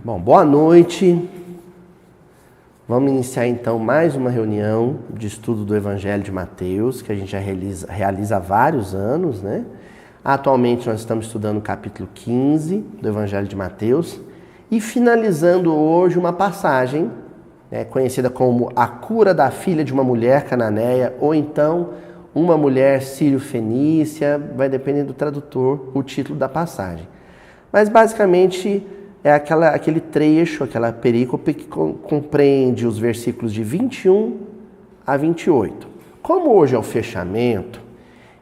Bom, boa noite. Vamos iniciar então mais uma reunião de estudo do Evangelho de Mateus, que a gente já realiza há vários anos, né? Atualmente nós estamos estudando o capítulo 15 do Evangelho de Mateus e finalizando hoje uma passagem, conhecida como a cura da filha de uma mulher cananeia, ou então uma mulher sírio-fenícia, vai depender do tradutor, o título da passagem. Mas basicamente é aquele trecho, aquela perícope que compreende os versículos de 21 a 28. Como hoje é o fechamento,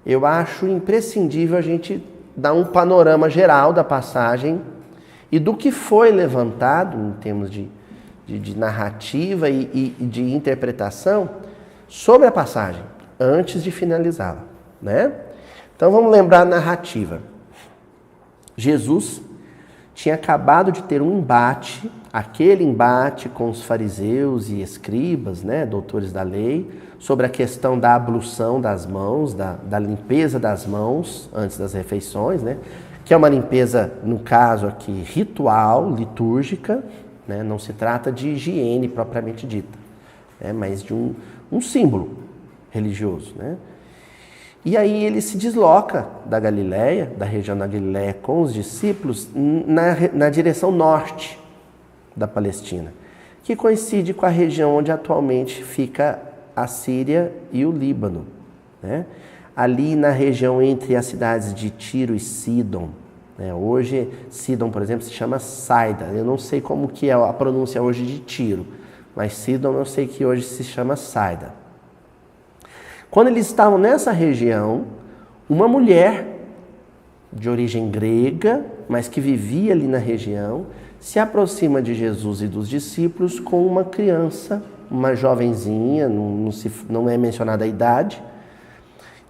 eu acho imprescindível a gente dar um panorama geral da passagem e do que foi levantado em termos de narrativa e de interpretação sobre a passagem, antes de finalizá-la, né? Então vamos lembrar a narrativa. Jesus tinha acabado de ter um embate, aquele embate com os fariseus e escribas, né, doutores da lei, sobre a questão da ablução das mãos, da limpeza das mãos antes das refeições, né, que é uma limpeza, no caso aqui, ritual, litúrgica, né, não se trata de higiene propriamente dita, né, mas de um símbolo religioso, né. E aí ele se desloca da Galileia, da região da Galileia, com os discípulos na direção norte da Palestina, que coincide com a região onde atualmente fica a Síria e o Líbano, né? Ali na região entre as cidades de Tiro e Sidom, né? Hoje Sidom, por exemplo, se chama Saida. Eu não sei como que é a pronúncia hoje de Tiro, mas Sidom eu sei que hoje se chama Saida. Quando eles estavam nessa região, uma mulher de origem grega, mas que vivia ali na região, se aproxima de Jesus e dos discípulos com uma criança, uma jovenzinha, não é mencionada a idade,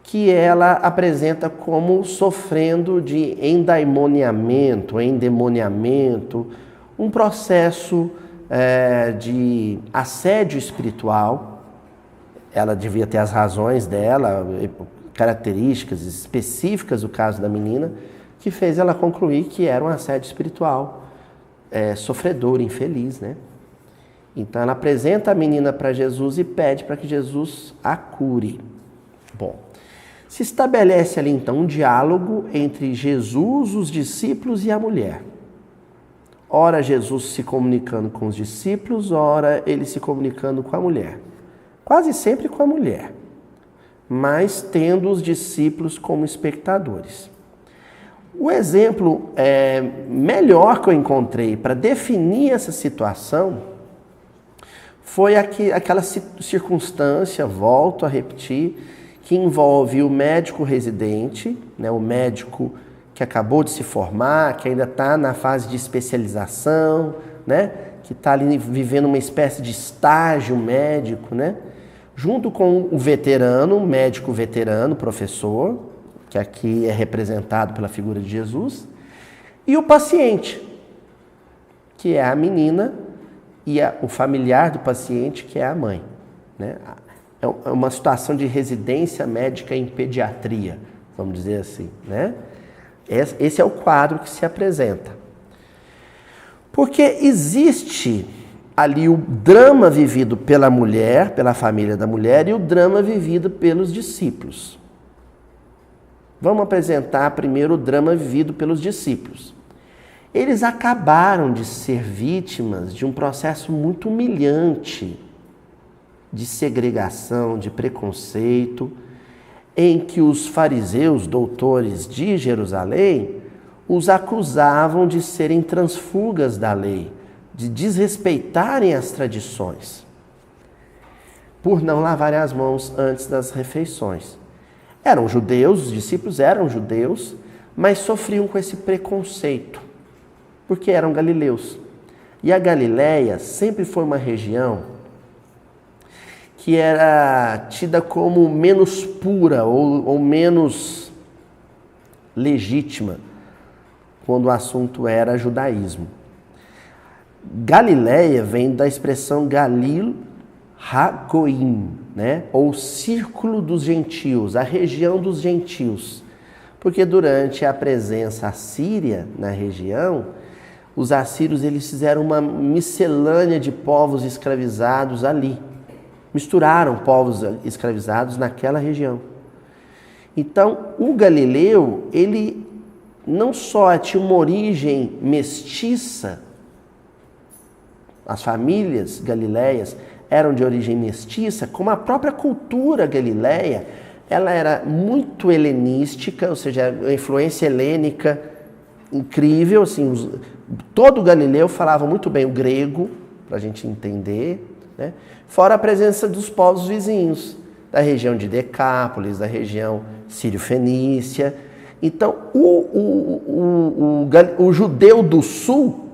que ela apresenta como sofrendo de endemoniamento, um processo de assédio espiritual. Ela devia ter as razões dela, características específicas do caso da menina, que fez ela concluir que era um assédio espiritual, sofredor, infeliz, né? Então ela apresenta a menina para Jesus e pede para que Jesus a cure. Bom, se estabelece ali então um diálogo entre Jesus, os discípulos e a mulher. Ora Jesus se comunicando com os discípulos, ora ele se comunicando com a mulher. Quase sempre com a mulher, mas tendo os discípulos como espectadores. O exemplo melhor que eu encontrei para definir essa situação foi aquela circunstância, volto a repetir, que envolve o médico residente, né, o médico que acabou de se formar, que ainda está na fase de especialização, né, que está ali vivendo uma espécie de estágio médico, né? Junto com o veterano, o médico veterano, professor, que aqui é representado pela figura de Jesus, e o paciente, que é a menina, e o familiar do paciente, que é a mãe, né? É uma situação de residência médica em pediatria, vamos dizer assim, né? Esse é o quadro que se apresenta. Porque existe ali o drama vivido pela mulher, pela família da mulher, e o drama vivido pelos discípulos. Vamos apresentar primeiro o drama vivido pelos discípulos. Eles acabaram de ser vítimas de um processo muito humilhante de segregação, de preconceito, em que os fariseus, doutores de Jerusalém, os acusavam de serem transfugas da lei, de desrespeitarem as tradições, por não lavarem as mãos antes das refeições. Eram judeus, os discípulos eram judeus, mas sofriam com esse preconceito, porque eram galileus. E a Galileia sempre foi uma região que era tida como menos pura ou menos legítima, quando o assunto era judaísmo. Galileia vem da expressão Galil Hagoim, né? Ou círculo dos gentios, a região dos gentios. Porque durante a presença assíria na região, Os assírios, eles fizeram uma miscelânea de povos escravizados ali. Misturaram povos escravizados naquela região. Então, o galileu, ele não só tinha uma origem mestiça, as famílias galileias eram de origem mestiça, como a própria cultura galileia, ela era muito helenística, ou seja, a influência helênica incrível, assim, todo galileu falava muito bem o grego, para a gente entender, né? Fora a presença dos povos vizinhos, da região de Decápolis, da região sírio-fenícia. Então, o judeu do sul,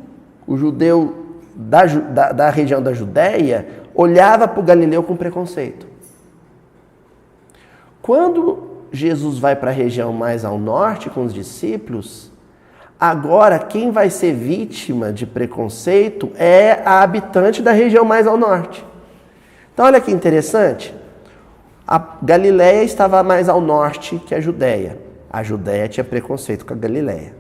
o judeu da região da Judéia, olhava para o Galileu com preconceito. Quando Jesus vai para a região mais ao norte com os discípulos, agora quem vai ser vítima de preconceito é a habitante da região mais ao norte. Então, olha que interessante. A Galileia estava mais ao norte que a Judéia. A Judéia tinha preconceito com a Galileia.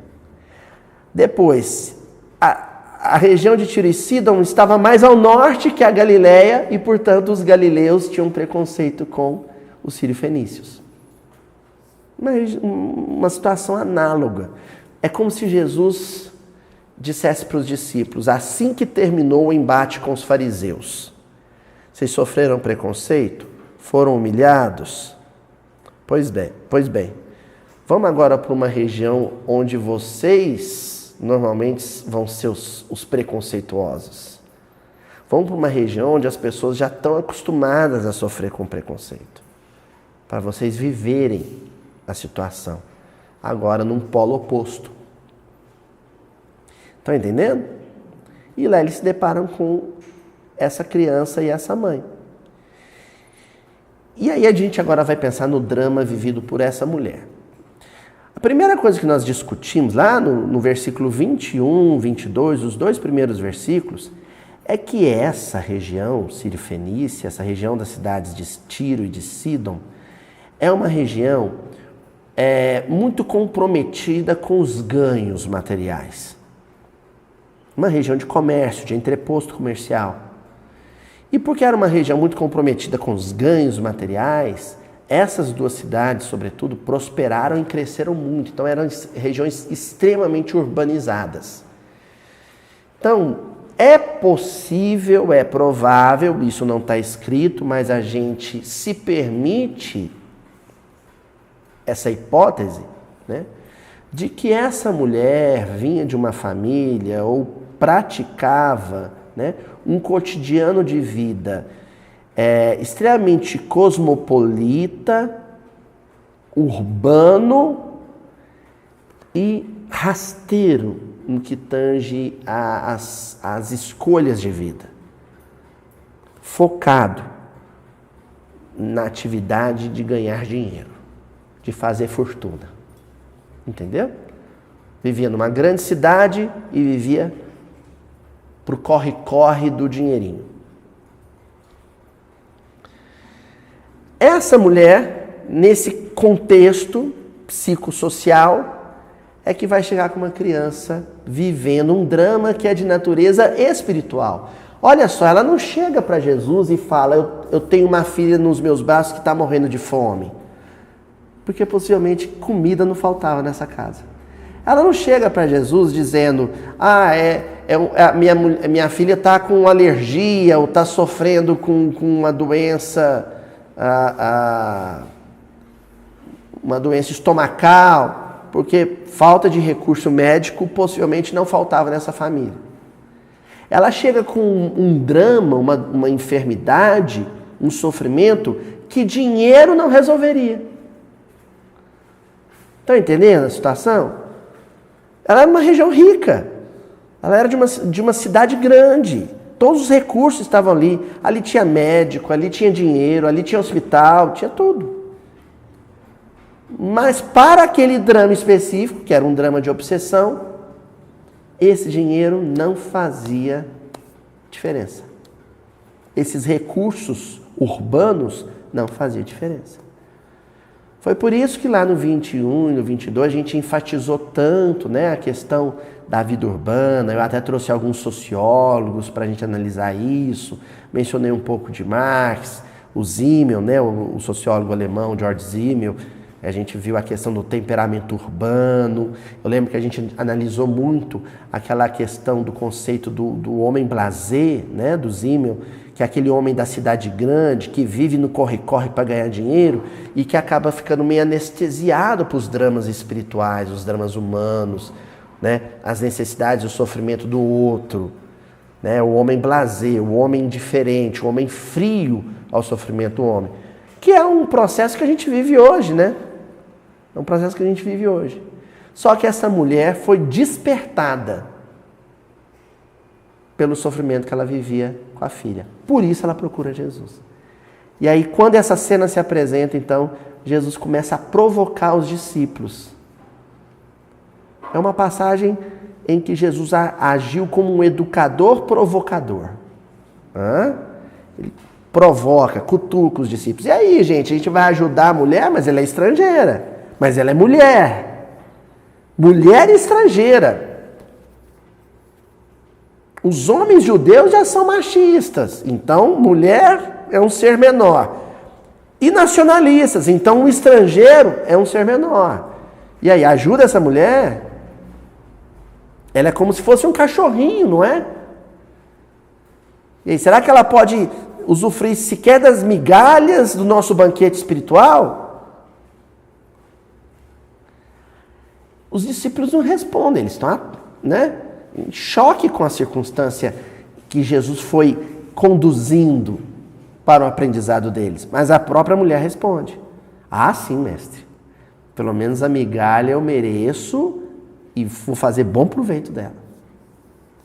Depois, a região de Tiro e Sidom estava mais ao norte que a Galileia e, portanto, os galileus tinham preconceito com os sírio-fenícios. Uma situação análoga. É como se Jesus dissesse para os discípulos, assim que terminou o embate com os fariseus, vocês sofreram preconceito? Foram humilhados? Pois bem. Vamos agora para uma região onde vocês normalmente vão ser os preconceituosos. Vamos para uma região onde as pessoas já estão acostumadas a sofrer com preconceito. Para vocês viverem a situação. Agora num polo oposto. Estão entendendo? E lá eles se deparam com essa criança e essa mãe. E aí a gente agora vai pensar no drama vivido por essa mulher. A primeira coisa que nós discutimos lá no versículo 21, 22, os dois primeiros versículos, é que essa região sírio-fenícia, essa região das cidades de Tiro e de Sidom, é uma região muito comprometida com os ganhos materiais. Uma região de comércio, de entreposto comercial. E porque era uma região muito comprometida com os ganhos materiais, essas duas cidades, sobretudo, prosperaram e cresceram muito. Então, eram regiões extremamente urbanizadas. Então, é possível, é provável, isso não está escrito, mas a gente se permite essa hipótese, né, de que essa mulher vinha de uma família ou praticava, né, um cotidiano de vida extremamente cosmopolita, urbano e rasteiro no que tange às escolhas de vida. Focado na atividade de ganhar dinheiro, de fazer fortuna. Entendeu? Vivia numa grande cidade e vivia pro corre-corre do dinheirinho. Essa mulher, nesse contexto psicossocial, é que vai chegar com uma criança vivendo um drama que é de natureza espiritual. Olha só, ela não chega para Jesus e fala, eu tenho uma filha nos meus braços que está morrendo de fome. Porque possivelmente comida não faltava nessa casa. Ela não chega para Jesus dizendo, minha filha está com alergia ou está sofrendo com uma doença, uma doença estomacal, porque falta de recurso médico possivelmente não faltava nessa família. Ela chega com um drama, uma enfermidade, um sofrimento que dinheiro não resolveria. Estão entendendo a situação? Ela era uma região rica. Ela era de uma cidade grande. Todos os recursos estavam ali. Ali tinha médico, ali tinha dinheiro, ali tinha hospital, tinha tudo. Mas para aquele drama específico, que era um drama de obsessão, esse dinheiro não fazia diferença. Esses recursos urbanos não faziam diferença. Foi por isso que lá no 21 e no 22 a gente enfatizou tanto, né, a questão da vida urbana. Eu até trouxe alguns sociólogos para a gente analisar isso. Mencionei um pouco de Marx, o Simmel, né, o sociólogo alemão George Simmel. A gente viu a questão do temperamento urbano. Eu lembro que a gente analisou muito aquela questão do conceito do homem blasé, né, do Simmel, que é aquele homem da cidade grande, que vive no corre-corre para ganhar dinheiro e que acaba ficando meio anestesiado para os dramas espirituais, os dramas humanos, né, as necessidades e o sofrimento do outro. Né, o homem blasé, o homem indiferente, o homem frio ao sofrimento do homem. Que é um processo que a gente vive hoje, né? É um processo que a gente vive hoje. Só que essa mulher foi despertada pelo sofrimento que ela vivia com a filha. Por isso ela procura Jesus. E aí, quando essa cena se apresenta, então, Jesus começa a provocar os discípulos. É uma passagem em que Jesus agiu como um educador provocador. Ele provoca, cutuca os discípulos. E aí, gente, a gente vai ajudar a mulher, mas ela é estrangeira. Mas ela é mulher. Mulher estrangeira. Os homens judeus já são machistas. Então, mulher é um ser menor. E nacionalistas. Então, um estrangeiro é um ser menor. E aí, ajuda essa mulher. Ela é como se fosse um cachorrinho, não é? E aí, será que ela pode usufruir sequer das migalhas do nosso banquete espiritual? Os discípulos não respondem, eles estão, né, em choque com a circunstância que Jesus foi conduzindo para o aprendizado deles. Mas a própria mulher responde: ah, sim, mestre, pelo menos a migalha eu mereço e vou fazer bom proveito dela.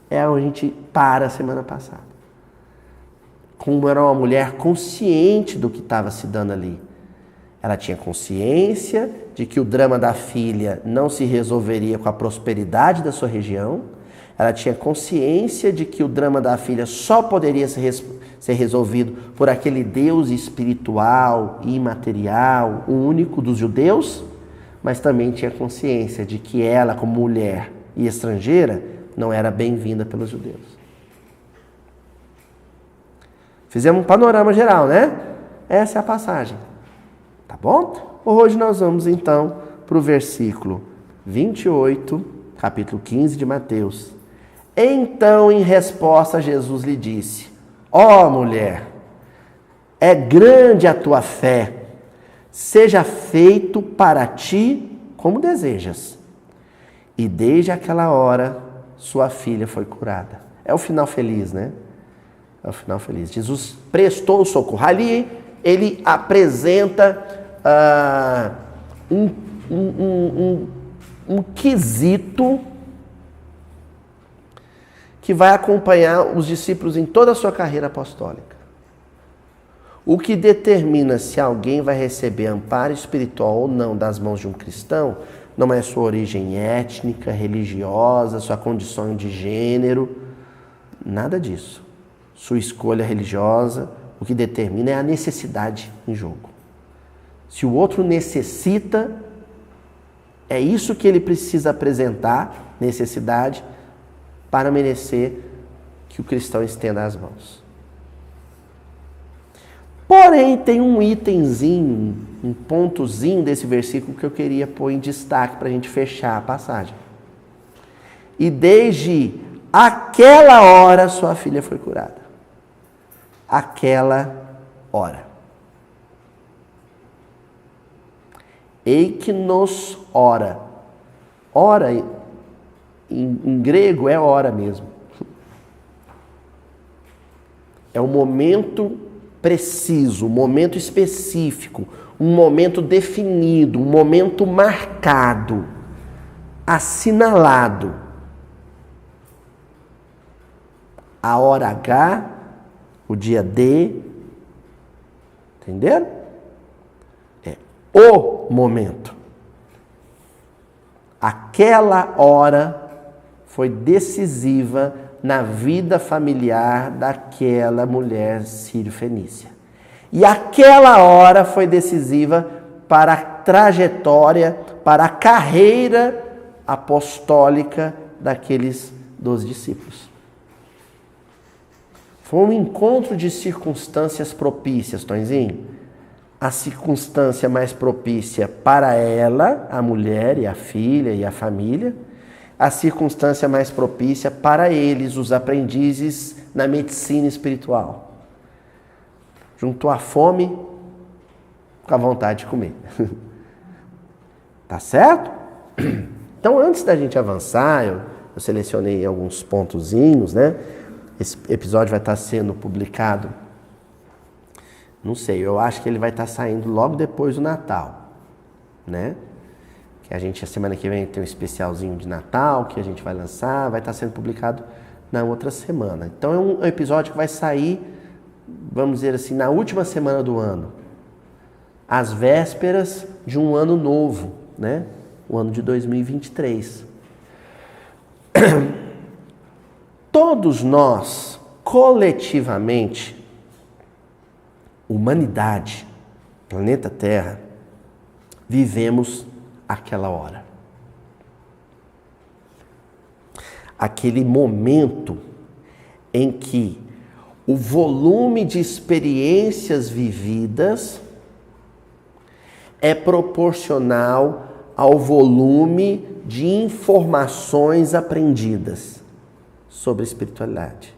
É onde a gente para a semana passada. Como era uma mulher consciente do que estava se dando ali. Ela tinha consciência de que o drama da filha não se resolveria com a prosperidade da sua região. Ela tinha consciência de que o drama da filha só poderia ser resolvido por aquele Deus espiritual, imaterial, o único dos judeus, mas também tinha consciência de que ela, como mulher e estrangeira, não era bem-vinda pelos judeus. Fizemos um panorama geral, né? Essa é a passagem. Tá bom? Hoje nós vamos então para o versículo 28, capítulo 15 de Mateus. Então, em resposta, Jesus lhe disse: ó mulher, é grande a tua fé, seja feito para ti como desejas. E desde aquela hora, sua filha foi curada. É o final feliz, né? É o final feliz. Jesus prestou o socorro. Ali, ele apresenta um quesito que vai acompanhar os discípulos em toda a sua carreira apostólica. O que determina se alguém vai receber amparo espiritual ou não das mãos de um cristão não é sua origem étnica, religiosa, sua condição de gênero, nada disso. Sua escolha religiosa, o que determina é a necessidade em jogo. Se o outro necessita, é isso que ele precisa apresentar, necessidade, para merecer que o cristão estenda as mãos. Porém, tem um itemzinho, um pontozinho desse versículo que eu queria pôr em destaque para a gente fechar a passagem. E desde aquela hora sua filha foi curada. Aquela hora. Eiknos hora. Hora, em grego, é hora mesmo. É um momento preciso, um momento específico, um momento definido, um momento marcado, assinalado. A hora H, o dia D, entenderam? É o momento. Aquela hora foi decisiva na vida familiar daquela mulher sírio-fenícia. E aquela hora foi decisiva para trajetória, para a carreira apostólica daqueles 12 discípulos. Foi um encontro de circunstâncias propícias, Tonzinho. A circunstância mais propícia para ela, a mulher e a filha e a família. A circunstância mais propícia para eles, os aprendizes na medicina espiritual. Juntou a fome com a vontade de comer. Tá certo? Então, antes da gente avançar, eu selecionei alguns pontozinhos, né? Esse episódio vai estar sendo publicado, não sei, eu acho que ele vai estar saindo logo depois do Natal, né? Que a semana que vem tem um especialzinho de Natal que a gente vai lançar, vai estar sendo publicado na outra semana. Então é um episódio que vai sair, vamos dizer assim, na última semana do ano, às vésperas de um ano novo, né? O ano de 2023. Todos nós, coletivamente, humanidade, planeta Terra, vivemos aquela hora. Aquele momento em que o volume de experiências vividas é proporcional ao volume de informações aprendidas sobre espiritualidade.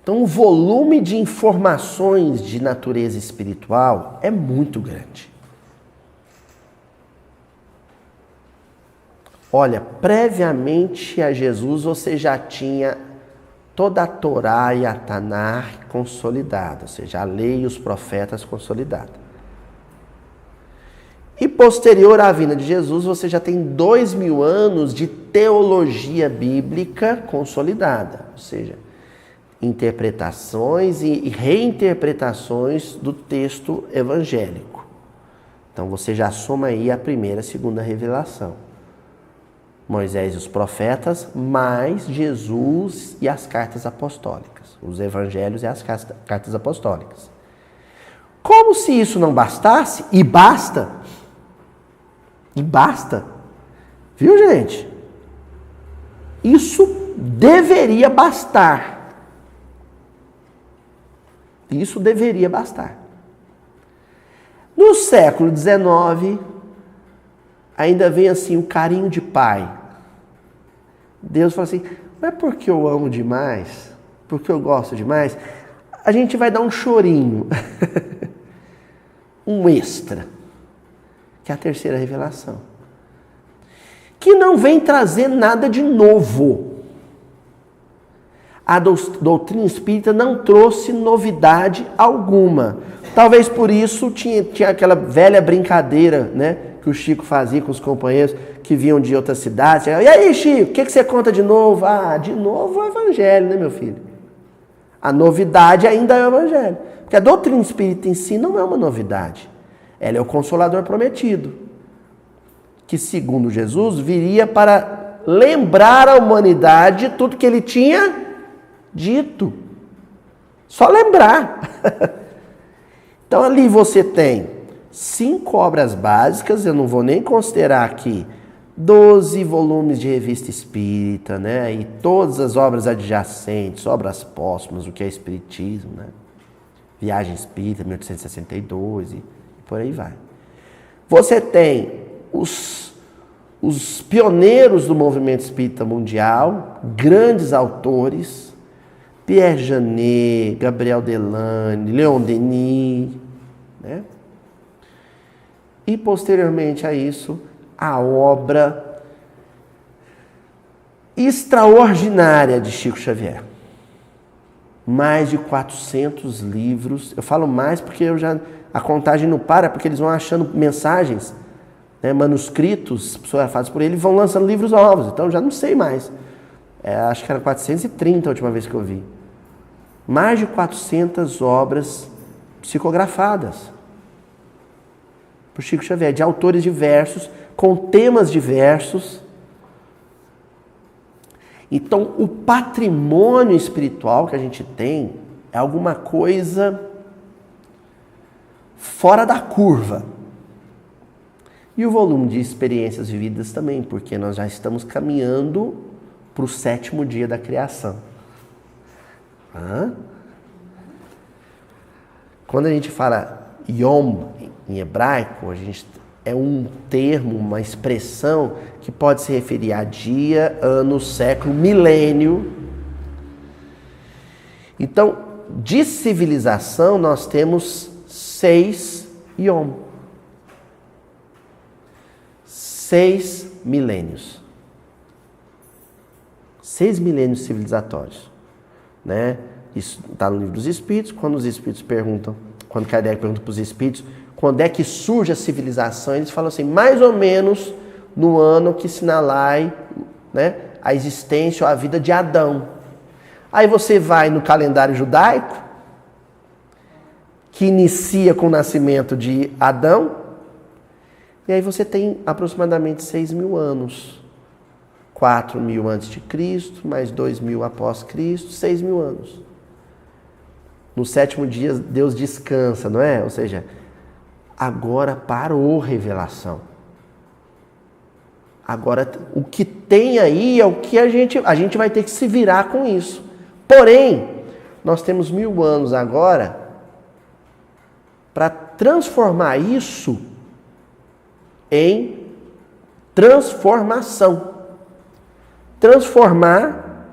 Então, o volume de informações de natureza espiritual é muito grande. Olha, previamente a Jesus você já tinha toda a Torá e a Tanar consolidada, ou seja, a lei e os profetas consolidados. E posterior à vinda de Jesus, você já tem 2000 anos de teologia bíblica consolidada, ou seja, interpretações e reinterpretações do texto evangélico. Então você já soma aí a primeira e a segunda revelação. Moisés e os profetas, mais Jesus e as cartas apostólicas, os evangelhos e as cartas apostólicas. Como se isso não bastasse, e basta, viu, gente? Isso deveria bastar. Isso deveria bastar. No século XIX, ainda vem assim o carinho de pai. Deus fala assim, não é porque eu amo demais, porque eu gosto demais, a gente vai dar um chorinho, um extra, que é a terceira revelação, que não vem trazer nada de novo. A doutrina espírita não trouxe novidade alguma. Talvez por isso tinha aquela velha brincadeira, né, que o Chico fazia com os companheiros que vinham de outras cidades. E aí, Chico, o que você conta de novo? Ah, de novo o evangelho, né, meu filho? A novidade ainda é o evangelho. Porque a doutrina espírita em si não é uma novidade. Ela é o Consolador prometido, que, segundo Jesus, viria para lembrar a humanidade de tudo que ele tinha dito. Só lembrar. Então ali você tem 5 obras básicas, eu não vou nem considerar aqui 12 volumes de revista espírita, né? E todas as obras adjacentes, obras póstumas, o que é espiritismo, né? Viagem Espírita, 1862 e por aí vai. Você tem os pioneiros do movimento espírita mundial, grandes autores, Pierre Janet, Gabriel Delane, Leon Denis, né? E posteriormente a isso, a obra extraordinária de Chico Xavier. Mais de 400 livros. Eu falo mais porque a contagem não para, porque eles vão achando mensagens, né, manuscritos psicografados por ele, e vão lançando livros novos. Então eu já não sei mais. Acho que era 430 a última vez que eu vi. Mais de 400 obras psicografadas por Chico Xavier, de autores diversos, com temas diversos. Então, o patrimônio espiritual que a gente tem é alguma coisa fora da curva. E o volume de experiências vividas também, porque nós já estamos caminhando para o 7º dia da criação. Quando a gente fala Yom em hebraico, é um termo, uma expressão que pode se referir a dia, ano, século, milênio. Então, de civilização, nós temos 6 Yom. 6 milênios. 6 milênios civilizatórios. Né? Isso está no livro dos Espíritos. Quando os Espíritos perguntam, quando Kardec pergunta para os Espíritos, quando é que surge a civilização, eles falam assim, mais ou menos no ano que sinalai, né, a existência ou a vida de Adão. Aí você vai no calendário judaico, que inicia com o nascimento de Adão, e aí você tem aproximadamente 6.000 anos. 4.000 antes de Cristo, mais 2.000 após Cristo, 6.000 anos. No 7º dia, Deus descansa, não é? Ou seja, agora parou revelação. Agora, o que tem aí é o que a gente vai ter que se virar com isso. Porém, nós temos 1.000 anos agora para transformar isso em transformação. Transformar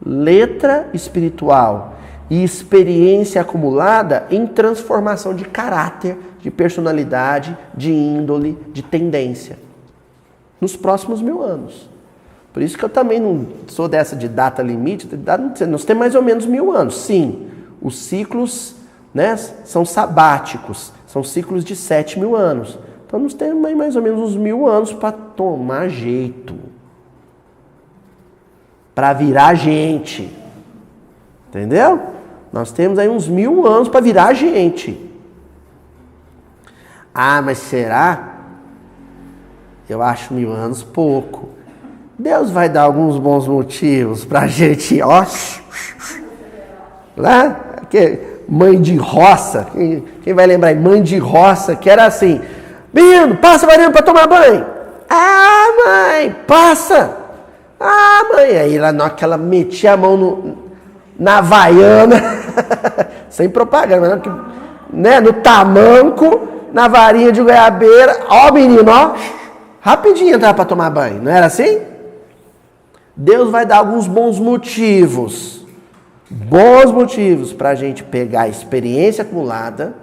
letra espiritual e experiência acumulada em transformação de caráter, de personalidade, de índole, de tendência. Nos próximos 1.000 anos. Por isso que eu também não sou dessa de data limite. Nós temos mais ou menos 1.000 anos. Sim, os ciclos, né, são sabáticos. São ciclos de 7.000 anos. Então nós temos mais ou menos uns 1.000 anos para tomar jeito. Para virar gente. Entendeu? Nós temos aí uns 1.000 anos para virar gente. Ah, mas será? Eu acho 1.000 anos pouco. Deus vai dar alguns bons motivos para a gente, ó. Lá, mãe de roça. Quem vai lembrar? Mãe de roça, que era assim: menino, passa varinha para tomar banho. Ah, mãe, passa. Ah, mãe. Aí ela metia a mão na Havaiana, sem propaganda, né? No tamanco, na varinha de goiabeira. Ó, menino, ó. Rapidinho entrava para tomar banho, não era assim? Deus vai dar alguns bons motivos para a gente pegar a experiência acumulada,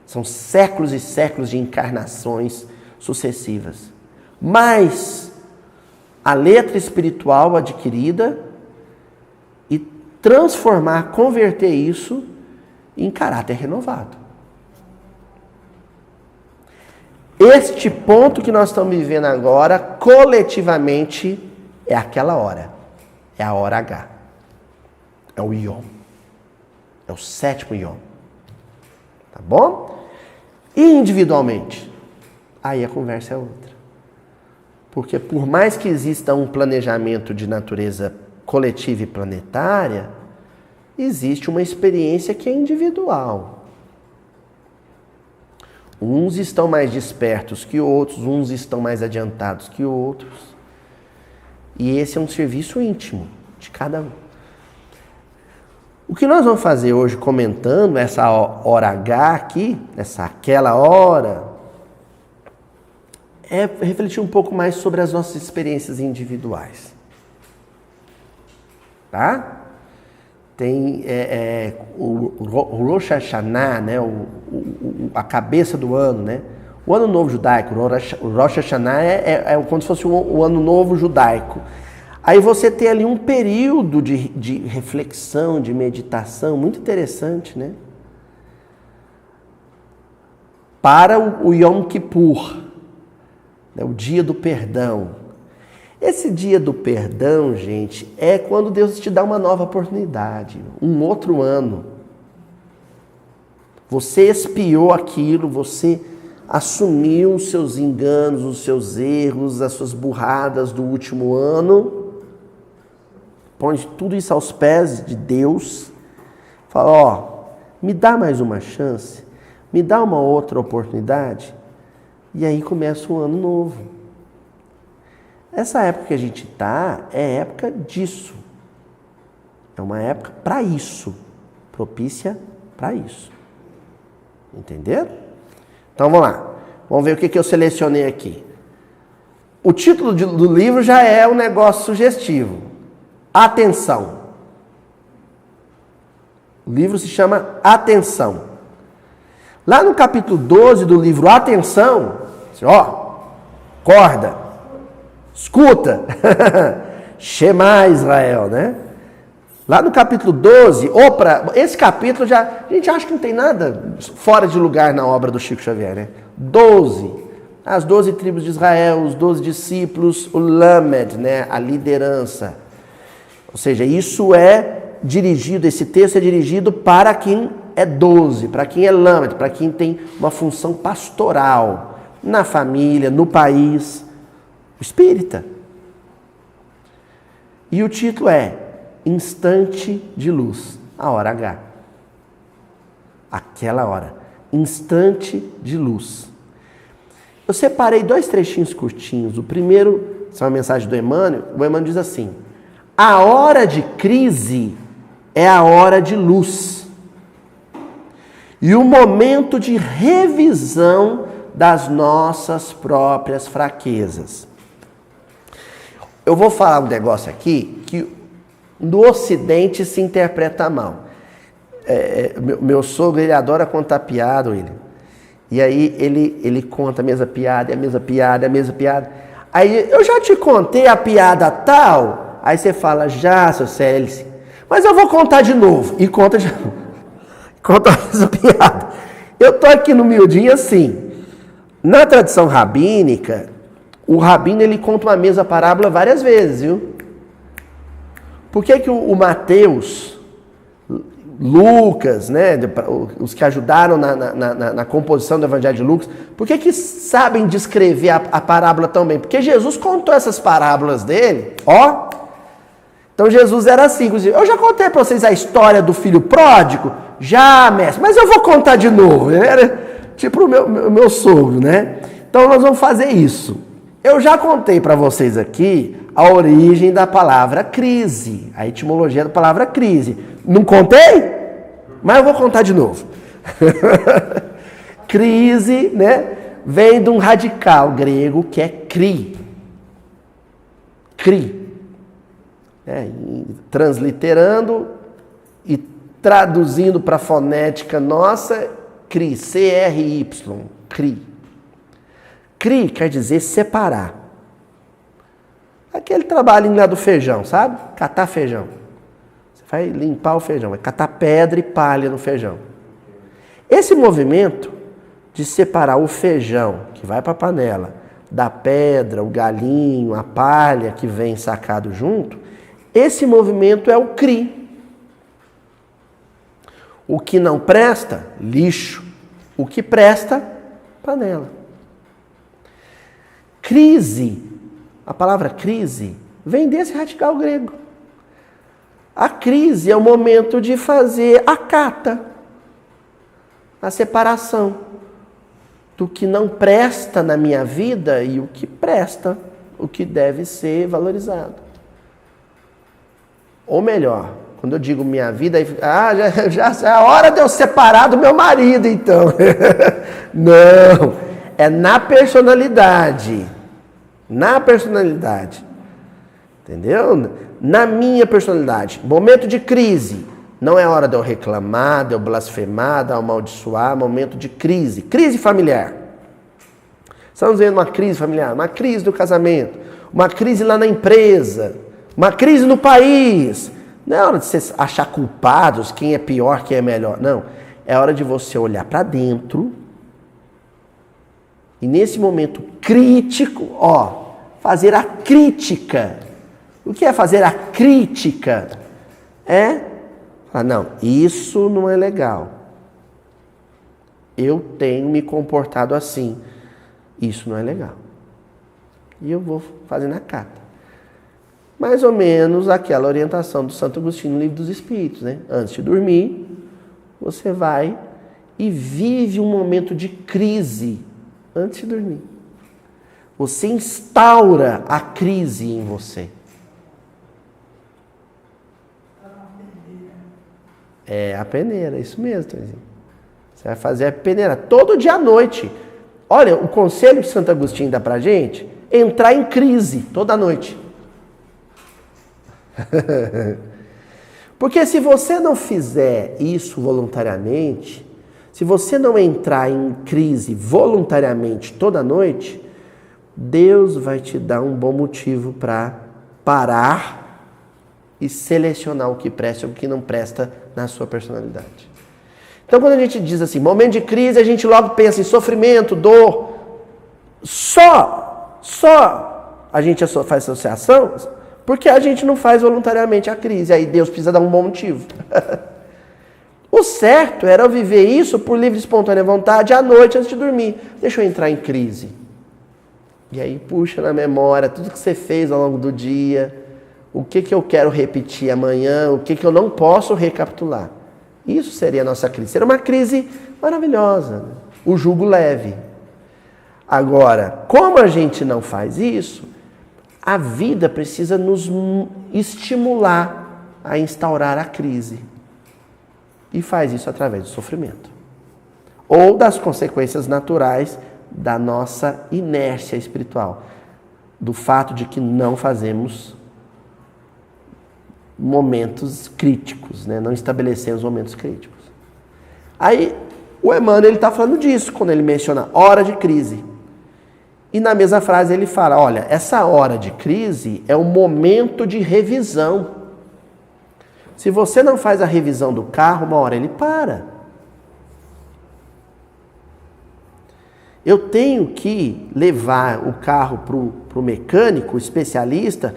são séculos e séculos de encarnações sucessivas, mais a letra espiritual adquirida e transformar, converter isso em caráter renovado. Este ponto que nós estamos vivendo agora, coletivamente, é aquela hora. É a hora H. É o Yom. É o 7º Yom. Tá bom? E individualmente? Aí a conversa é outra. Porque por mais que exista um planejamento de natureza coletiva e planetária, existe uma experiência que é individual. Uns estão mais despertos que outros, uns estão mais adiantados que outros. E esse é um serviço íntimo de cada um. O que nós vamos fazer hoje, comentando essa hora H aqui, aquela hora, é refletir um pouco mais sobre as nossas experiências individuais. Tá? Tem o Rosh Hashanah, né? A cabeça do ano, né? O ano novo judaico, o Rosh Hashanah é como se fosse o ano novo judaico. Aí você tem ali um período de reflexão, de meditação, muito interessante, né? Para o Yom Kippur, né? O dia do perdão. Esse dia do perdão, gente, é quando Deus te dá uma nova oportunidade, um outro ano. Você expiou aquilo, você assumiu os seus enganos, os seus erros, as suas burradas do último ano, põe tudo isso aos pés de Deus, fala, ó, me dá mais uma chance, Me dá uma outra oportunidade. E aí começa um ano novo. Essa época que a gente está é época disso. É uma época para isso. Propícia para isso. Entenderam? Então vamos lá. Vamos ver o que eu selecionei aqui. O título do livro já é um negócio sugestivo. Atenção. O livro se chama Atenção. Lá no capítulo 12 do livro Atenção, acorda, escuta, Shema Israel, né? Lá no capítulo 12, esse capítulo a gente acha que não tem nada fora de lugar na obra do Chico Xavier, né? 12, as 12 tribos de Israel, os 12 discípulos, o Lamed, né? A liderança. Ou seja, esse texto é dirigido para quem é 12, para quem é Lamed, para quem tem uma função pastoral na família, no país, o espírita. E o título é Instante de Luz, a hora H. Aquela hora, instante de luz. Eu separei 2 trechinhos curtinhos. O primeiro, essa é uma mensagem do Emmanuel. O Emmanuel diz assim: a hora de crise é a hora de luz. E o momento de revisão das nossas próprias fraquezas. Eu vou falar um negócio aqui que no Ocidente se interpreta mal. Meu sogro, ele adora contar piada, William. E aí ele conta a mesma piada, a mesma piada, a mesma piada. Aí eu já te contei a piada tal. Aí você fala, já, seu Célice, mas eu vou contar de novo. E conta de novo. Conta a mesma piada. Eu tô aqui no miudinho assim. Na tradição rabínica, o rabino ele conta uma mesma parábola várias vezes, viu? Por que o Mateus, Lucas, né, os que ajudaram na composição do Evangelho de Lucas, por que sabem descrever a parábola tão bem? Porque Jesus contou essas parábolas dele, ó. Então Jesus era assim, inclusive. Eu já contei para vocês a história do filho pródigo? Já, mestre, mas eu vou contar de novo. Era tipo o meu sogro, né? Então nós vamos fazer isso. Eu já contei para vocês aqui a origem da palavra crise, a etimologia da palavra crise. Não contei? Mas eu vou contar de novo. Crise, né? Vem de um radical grego que é cri. Cri. Transliterando e traduzindo para a fonética nossa, cri, C-R-Y, cri. Cri quer dizer separar. Aquele trabalhinho lá do feijão, sabe? Catar feijão. Você vai limpar o feijão, vai catar pedra e palha no feijão. Esse movimento de separar o feijão, que vai para a panela, da pedra, o galinho, a palha que vem sacado junto, esse movimento é o cri. O que não presta, lixo. O que presta, panela. Crise, a palavra crise, vem desse radical grego. A crise é o momento de fazer a cata, a separação do que não presta na minha vida e o que presta, o que deve ser valorizado. Ou melhor, quando eu digo minha vida, já é a hora de eu separar do meu marido, então. Não, é na personalidade. Na personalidade. Entendeu? Na minha personalidade. Momento de crise. Não é hora de eu reclamar, de eu blasfemar, de eu amaldiçoar. Momento de crise. Crise familiar. Estamos vendo uma crise familiar, uma crise do casamento, uma crise lá na empresa, uma crise no país. Não é hora de você achar culpados, quem é pior, quem é melhor. Não. É hora de você olhar para dentro e nesse momento crítico, fazer a crítica. O que é fazer a crítica? É falar, não, isso não é legal. Eu tenho me comportado assim. Isso não é legal. E eu vou fazer na cata. Mais ou menos aquela orientação do Santo Agostinho no Livro dos Espíritos, né? Antes de dormir, você vai e vive um momento de crise antes de dormir. Você instaura a crise em você. É a peneira, isso mesmo, Tonzinho. Você vai fazer a peneira todo dia à noite. Olha, o conselho que Santo Agostinho dá pra gente, entrar em crise toda noite. Porque se você não fizer isso voluntariamente, se você não entrar em crise voluntariamente toda noite, Deus vai te dar um bom motivo para parar e selecionar o que presta e o que não presta na sua personalidade. Então, quando a gente diz assim, momento de crise, a gente logo pensa em sofrimento, dor. Só a gente faz associação porque a gente não faz voluntariamente a crise. Aí Deus precisa dar um bom motivo. O certo era eu viver isso por livre e espontânea vontade à noite antes de dormir. Deixa eu entrar em crise. E aí puxa na memória tudo que você fez ao longo do dia, o que eu quero repetir amanhã, o que eu não posso recapitular. Isso seria a nossa crise. Seria uma crise maravilhosa, né? O jugo leve. Agora, como a gente não faz isso, a vida precisa nos estimular a instaurar a crise. E faz isso através do sofrimento. Ou das consequências naturais da nossa inércia espiritual. Do fato de que não fazemos momentos críticos, né? Não estabelecemos momentos críticos. Aí, o Emmanuel está falando disso, quando ele menciona hora de crise. E na mesma frase ele fala, olha, essa hora de crise é um momento de revisão. Se você não faz a revisão do carro, uma hora ele para. Eu tenho que levar o carro para o mecânico, o especialista,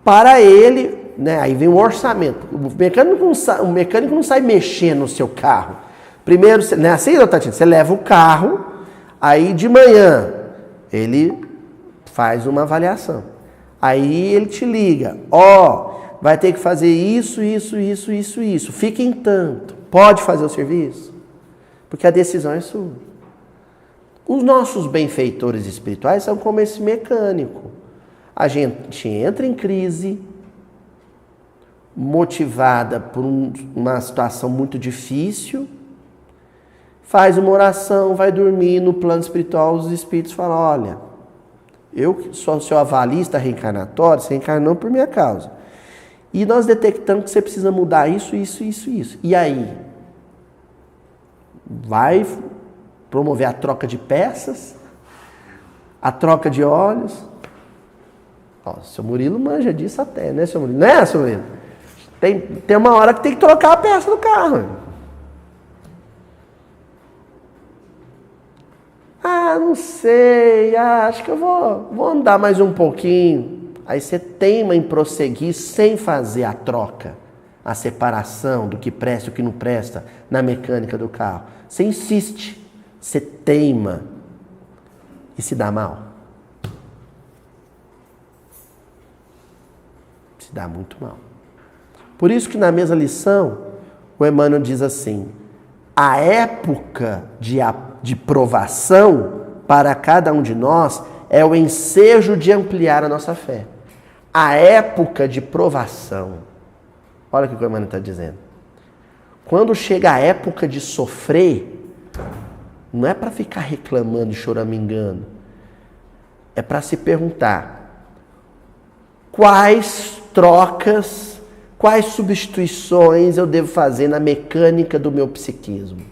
para ele, né? Aí vem o orçamento. O mecânico não sai mexendo no seu carro. Primeiro, né? Assim, Tatiana, você leva o carro, aí de manhã ele faz uma avaliação. Aí ele te liga, vai ter que fazer isso. Fica em tanto. Pode fazer o serviço? Porque a decisão é sua. Os nossos benfeitores espirituais são como esse mecânico. A gente entra em crise, motivada por uma situação muito difícil, faz uma oração, vai dormir, no plano espiritual os espíritos falam, olha, eu sou seu avalista reencarnatório, você reencarnou por minha causa. E nós detectamos que você precisa mudar isso. E aí? Vai promover a troca de peças, a troca de óleos. Seu Murilo manja disso até, né, seu Murilo? Não é, seu Murilo? Tem uma hora que tem que trocar a peça do carro. Não sei, acho que eu vou andar mais um pouquinho. Aí você teima em prosseguir sem fazer a troca, a separação do que presta e o que não presta na mecânica do carro. Você insiste, você teima e se dá mal. Se dá muito mal. Por isso que na mesma lição, o Emmanuel diz assim, a época de provação para cada um de nós é o ensejo de ampliar a nossa fé. A época de provação. Olha o que o Emmanuel está dizendo. Quando chega a época de sofrer, não é para ficar reclamando e choramingando. É para se perguntar quais trocas, quais substituições eu devo fazer na mecânica do meu psiquismo.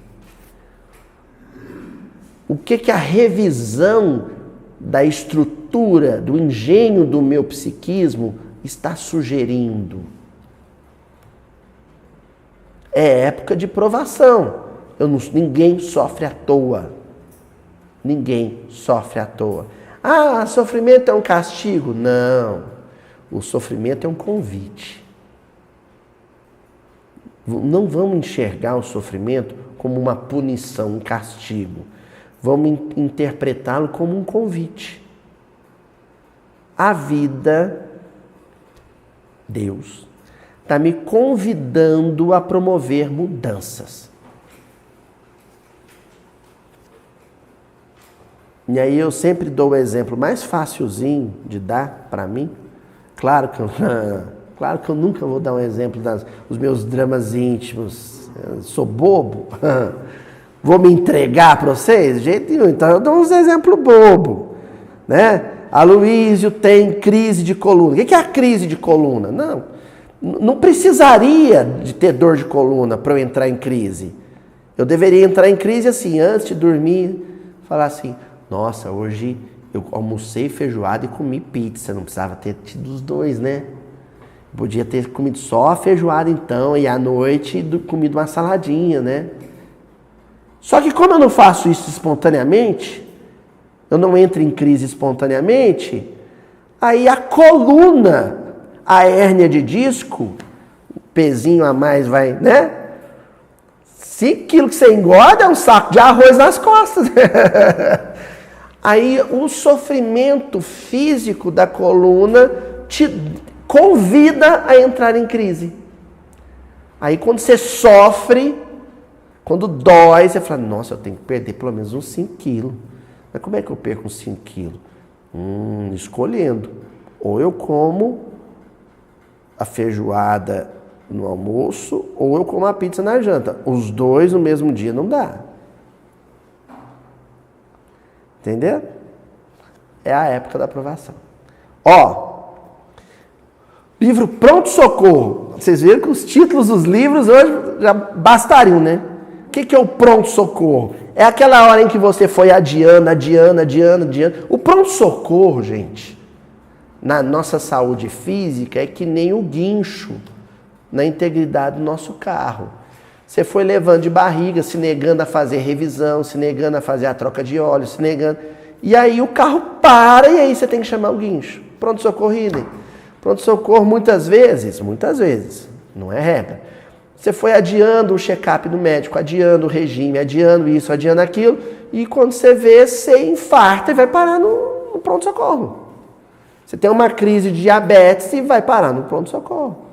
O que a revisão da estrutura, do engenho do meu psiquismo está sugerindo? É época de provação. Ninguém sofre à toa. Ninguém sofre à toa. Sofrimento é um castigo? Não. O sofrimento é um convite. Não vamos enxergar o sofrimento como uma punição, um castigo. Vamos interpretá-lo como um convite. A vida, Deus, está me convidando a promover mudanças. E aí eu sempre dou o exemplo mais facilzinho de dar para mim. Claro que eu nunca vou dar um exemplo dos meus dramas íntimos. Eu sou bobo. Vou me entregar para vocês? De jeito nenhum. Então eu dou uns exemplos bobos. Né? Aloísio tem crise de coluna. O que é a crise de coluna? Não precisaria de ter dor de coluna para eu entrar em crise. Eu deveria entrar em crise assim, antes de dormir, falar assim, nossa, hoje eu almocei feijoada e comi pizza, não precisava ter tido os dois, né? Podia ter comido só a feijoada então, e à noite comido uma saladinha, né? Só que como eu não faço isso espontaneamente, eu não entro em crise espontaneamente, aí a coluna, a hérnia de disco, pezinho a mais vai, né? 5 quilos que você engorda é um saco de arroz nas costas. Aí o sofrimento físico da coluna te convida a entrar em crise. Aí quando você sofre, quando dói, você fala, nossa, eu tenho que perder pelo menos uns 5 quilos. Mas como é que eu perco uns 5 quilos? Escolhendo. Ou eu como a feijoada no almoço, ou eu como a pizza na janta. Os dois no mesmo dia não dá. Entendeu? É a época da aprovação. Livro Pronto Socorro. Vocês viram que os títulos dos livros hoje já bastariam, né? O que é o Pronto Socorro? É aquela hora em que você foi adiando. O Pronto Socorro, gente, na nossa saúde física, é que nem o guincho na integridade do nosso carro. Você foi levando de barriga, se negando a fazer revisão, se negando a fazer a troca de óleo, se negando. E aí o carro para e aí você tem que chamar o guincho. Pronto-socorro idem. Pronto-socorro muitas vezes, não é regra. Você foi adiando o check-up do médico, adiando o regime, adiando isso, adiando aquilo, e quando você vê, você infarta e vai parar no pronto-socorro. Você tem uma crise de diabetes e vai parar no pronto-socorro.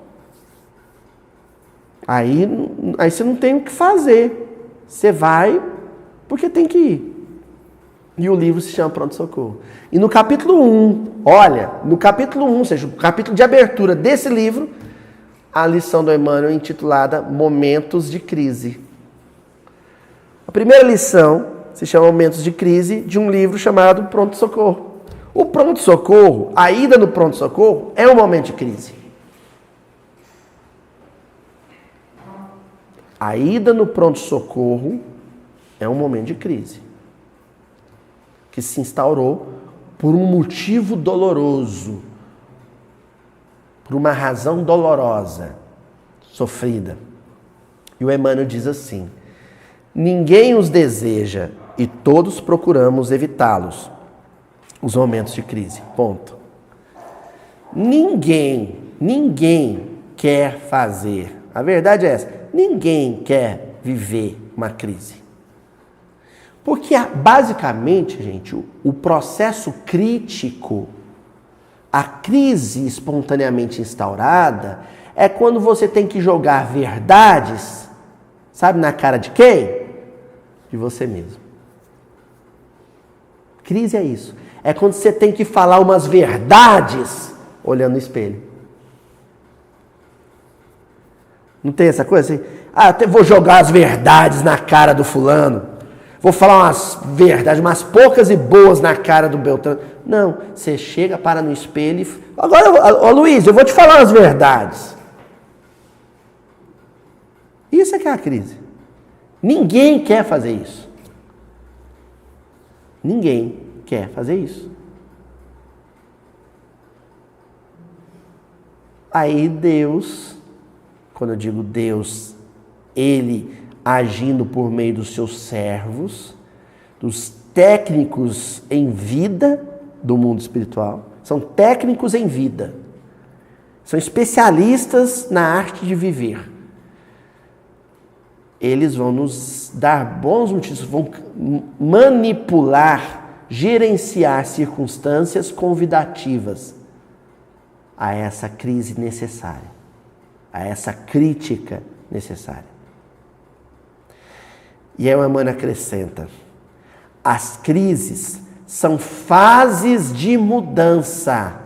Aí você não tem o que fazer. Você vai porque tem que ir. E o livro se chama Pronto Socorro. E no capítulo 1, ou seja, o capítulo de abertura desse livro, a lição do Emmanuel é intitulada Momentos de Crise. A primeira lição se chama Momentos de Crise, de um livro chamado Pronto Socorro. O Pronto Socorro, a ida no Pronto Socorro, é um momento de crise. A ida no pronto-socorro é um momento de crise que se instaurou por um motivo doloroso, por uma razão dolorosa, sofrida. E o Emmanuel diz assim, ninguém os deseja e todos procuramos evitá-los, os momentos de crise, ponto. Ninguém quer fazer, a verdade é essa, ninguém quer viver uma crise. Porque, basicamente, gente, o processo crítico, a crise espontaneamente instaurada, é quando você tem que jogar verdades, sabe na cara de quem? De você mesmo. Crise é isso. É quando você tem que falar umas verdades olhando no espelho. Não tem essa coisa assim? Eu vou jogar as verdades na cara do fulano. Vou falar umas verdades, umas poucas e boas na cara do Beltrano. Não, você chega, para no espelho e... Agora, Luiz, eu vou te falar as verdades. Isso é que é a crise. Ninguém quer fazer isso. Ninguém quer fazer isso. Aí Deus, quando eu digo Deus, Ele agindo por meio dos seus servos, dos técnicos em vida do mundo espiritual. São técnicos em vida. São especialistas na arte de viver. Eles vão nos dar bons motivos, vão manipular, gerenciar circunstâncias convidativas a essa crise necessária, a essa crítica necessária. E aí o Emmanuel acrescenta, as crises são fases de mudança,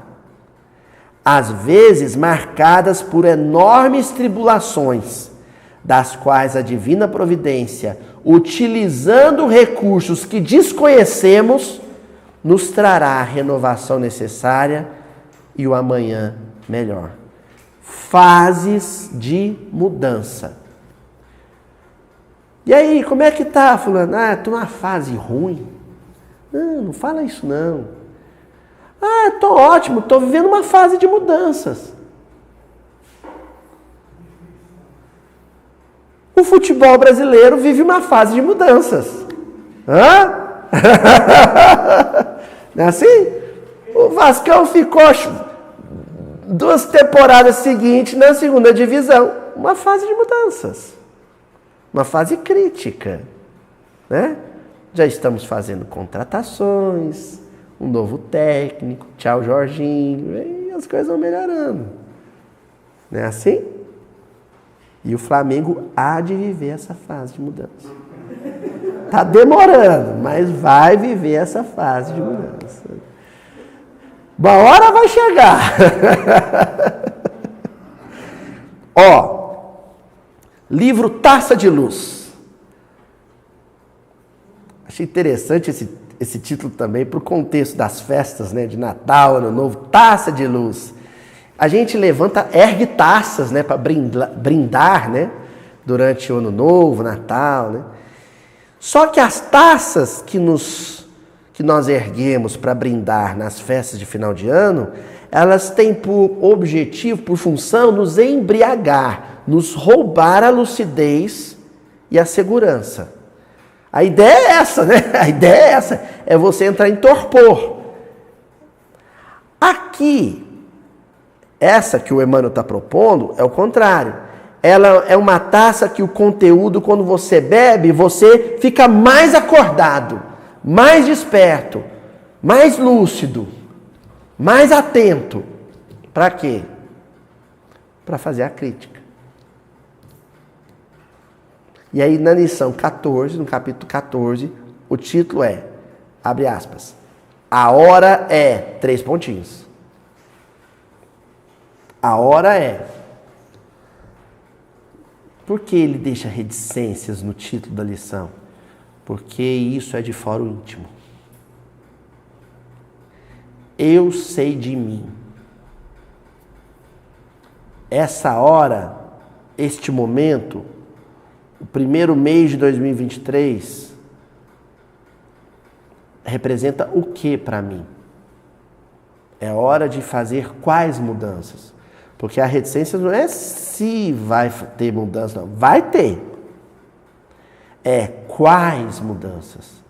às vezes marcadas por enormes tribulações, das quais a divina providência, utilizando recursos que desconhecemos, nos trará a renovação necessária e o amanhã melhor. Fases de mudança. E aí, como é que tá, fulano? Tô numa fase ruim. Não fala isso não. Tô ótimo, tô vivendo uma fase de mudanças. O futebol brasileiro vive uma fase de mudanças. Não é assim? O Vascão ficou 2 temporadas seguintes na segunda divisão. Uma fase de mudanças. Uma fase crítica. Né? Já estamos fazendo contratações, um novo técnico, tchau Jorginho, e as coisas vão melhorando. Não é assim? E o Flamengo há de viver essa fase de mudança. Está demorando, mas vai viver essa fase de mudança. Uma hora vai chegar. Livro Taça de Luz. Achei interessante esse título também para o contexto das festas, né, de Natal, Ano Novo. Taça de Luz. A gente ergue taças, né, para brindar, né, durante o Ano Novo, Natal, né? Só que as taças que nós erguemos para brindar nas festas de final de ano, elas têm por objetivo, por função, nos embriagar, nos roubar a lucidez e a segurança. A ideia é essa, né? A ideia é essa, é você entrar em torpor. Aqui, essa que o Emmanuel está propondo é o contrário. Ela é uma taça que o conteúdo, quando você bebe, você fica mais acordado, mais desperto, mais lúcido, mais atento. Para quê? Para fazer a crítica. E aí na lição 14, no capítulo 14, o título é, abre aspas, a hora é, 3 pontinhos. A hora é. Por que ele deixa reticências no título da lição? Porque isso é de fora o íntimo. Eu sei de mim. Essa hora, este momento, o primeiro mês de 2023, representa o que para mim? É hora de fazer quais mudanças? Porque a reticência não é se vai ter mudança, não. Vai ter. É quais mudanças?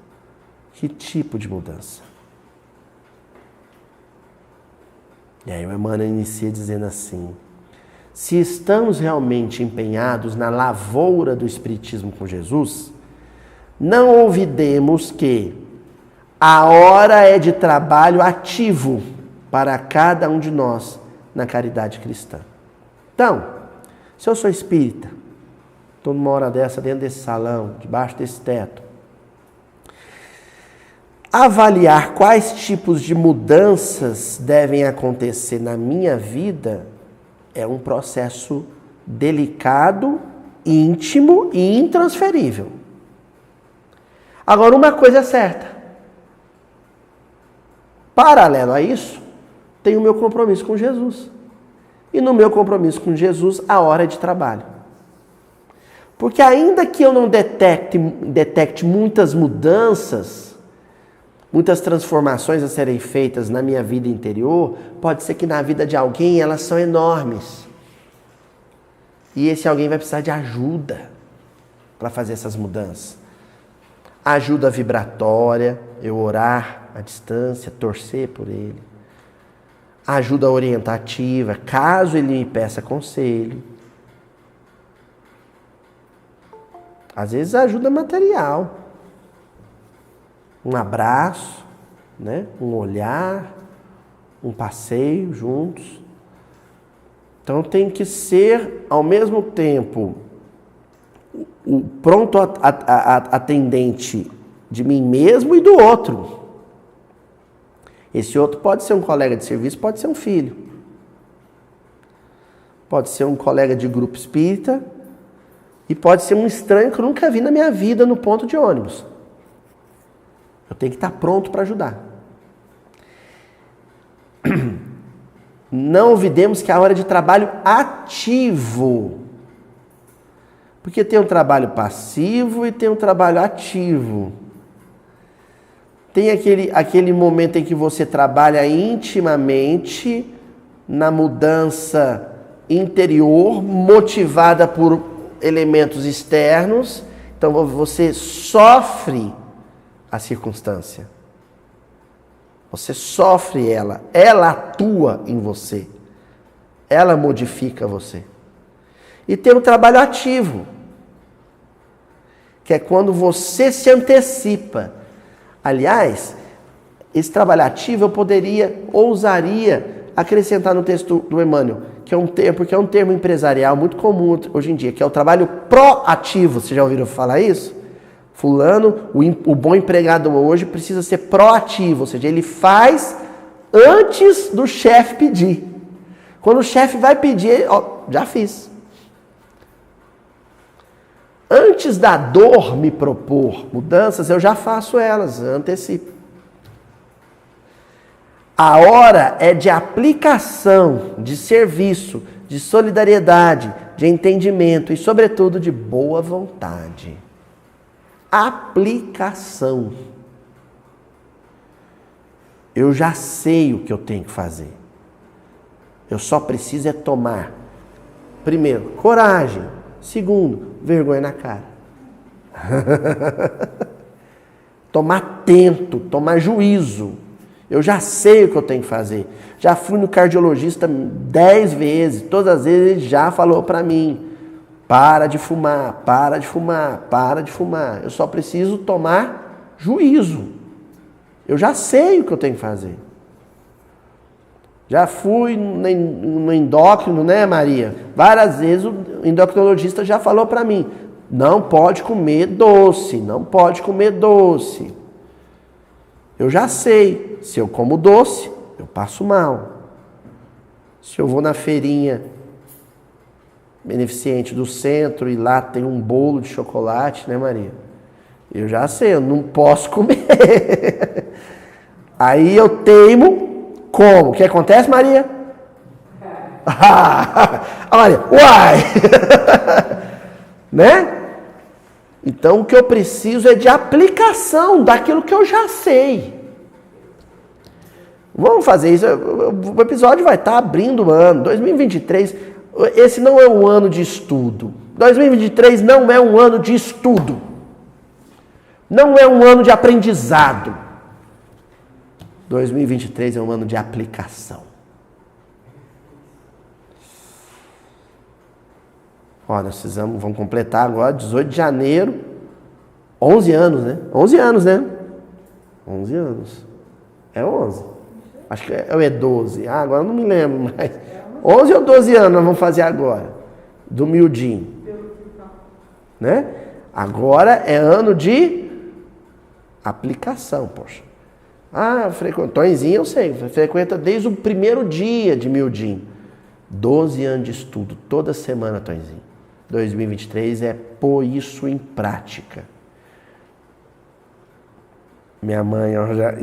Que tipo de mudança? E aí o Emmanuel inicia dizendo assim, se estamos realmente empenhados na lavoura do Espiritismo com Jesus, não olvidemos que a hora é de trabalho ativo para cada um de nós na caridade cristã. Então, se eu sou espírita, estou numa hora dessa dentro desse salão, debaixo desse teto, avaliar quais tipos de mudanças devem acontecer na minha vida é um processo delicado, íntimo e intransferível. Agora, uma coisa é certa. Paralelo a isso, tenho o meu compromisso com Jesus. E no meu compromisso com Jesus, a hora é de trabalho. Porque ainda que eu não detecte muitas mudanças, muitas transformações a serem feitas na minha vida interior, pode ser que na vida de alguém elas são enormes. E esse alguém vai precisar de ajuda para fazer essas mudanças. Ajuda vibratória, eu orar à distância, torcer por ele. Ajuda orientativa, caso ele me peça conselho. Às vezes ajuda material. Um abraço, né? Um olhar, um passeio juntos. Então tem que ser, ao mesmo tempo, o pronto atendente de mim mesmo e do outro. Esse outro pode ser um colega de serviço, pode ser um filho. Pode ser um colega de grupo espírita e pode ser um estranho que eu nunca vi na minha vida no ponto de ônibus. Eu tenho que estar pronto para ajudar. Não olvidemos que a hora de trabalho ativo. Porque tem um trabalho passivo e tem um trabalho ativo. Tem aquele momento em que você trabalha intimamente na mudança interior, motivada por elementos externos. Então você sofre a circunstância. Você sofre ela atua em você. Ela modifica você. E tem o trabalho ativo, que é quando você se antecipa. Aliás, esse trabalho ativo eu ousaria acrescentar no texto do Emmanuel, que é um termo, porque é um termo empresarial muito comum hoje em dia, que é o trabalho proativo. Vocês já ouviram falar isso? Fulano, o bom empregado hoje precisa ser proativo, ou seja, ele faz antes do chefe pedir. Quando o chefe vai pedir, já fiz. Antes da dor me propor mudanças, eu já faço elas, antecipo. A hora é de aplicação, de serviço, de solidariedade, de entendimento e, sobretudo, de boa vontade. Aplicação. Eu já sei o que eu tenho que fazer. Eu só preciso é tomar, primeiro, coragem. Segundo, vergonha na cara. Tomar tento, tomar juízo. Eu já sei o que eu tenho que fazer. Já fui no cardiologista 10 vezes. Todas as vezes ele já falou para mim: para de fumar, para de fumar, para de fumar. Eu só preciso tomar juízo. Eu já sei o que eu tenho que fazer. Já fui no endócrino, né, Maria? Várias vezes o endocrinologista já falou para mim: não pode comer doce, não pode comer doce. Eu já sei, se eu como doce, eu passo mal. Se eu vou na feirinha beneficente do centro e lá tem um bolo de chocolate, né, Maria? Eu já sei, eu não posso comer. Aí eu teimo. Como? O que acontece, Maria? Maria, uai! Né? Então o que eu preciso é de aplicação daquilo que eu já sei. Vamos fazer isso. O episódio vai estar abrindo o ano. 2023, esse não é um ano de estudo. 2023 não é um ano de estudo. Não é um ano de aprendizado. 2023 é um ano de aplicação. Olha, vamos completar agora, 18 de janeiro, 11 anos, né? 11 anos, né? 11 anos. É 11. Acho que é 12. Agora eu não me lembro mais. 11 ou 12 anos nós vamos fazer agora. Do miudinho. Né? Agora é ano de aplicação, poxa. Tonzinho eu sei, frequenta desde o primeiro dia de miudinho. 12 anos de estudo, toda semana, Tonzinho. 2023 é pôr isso em prática. Minha mãe já...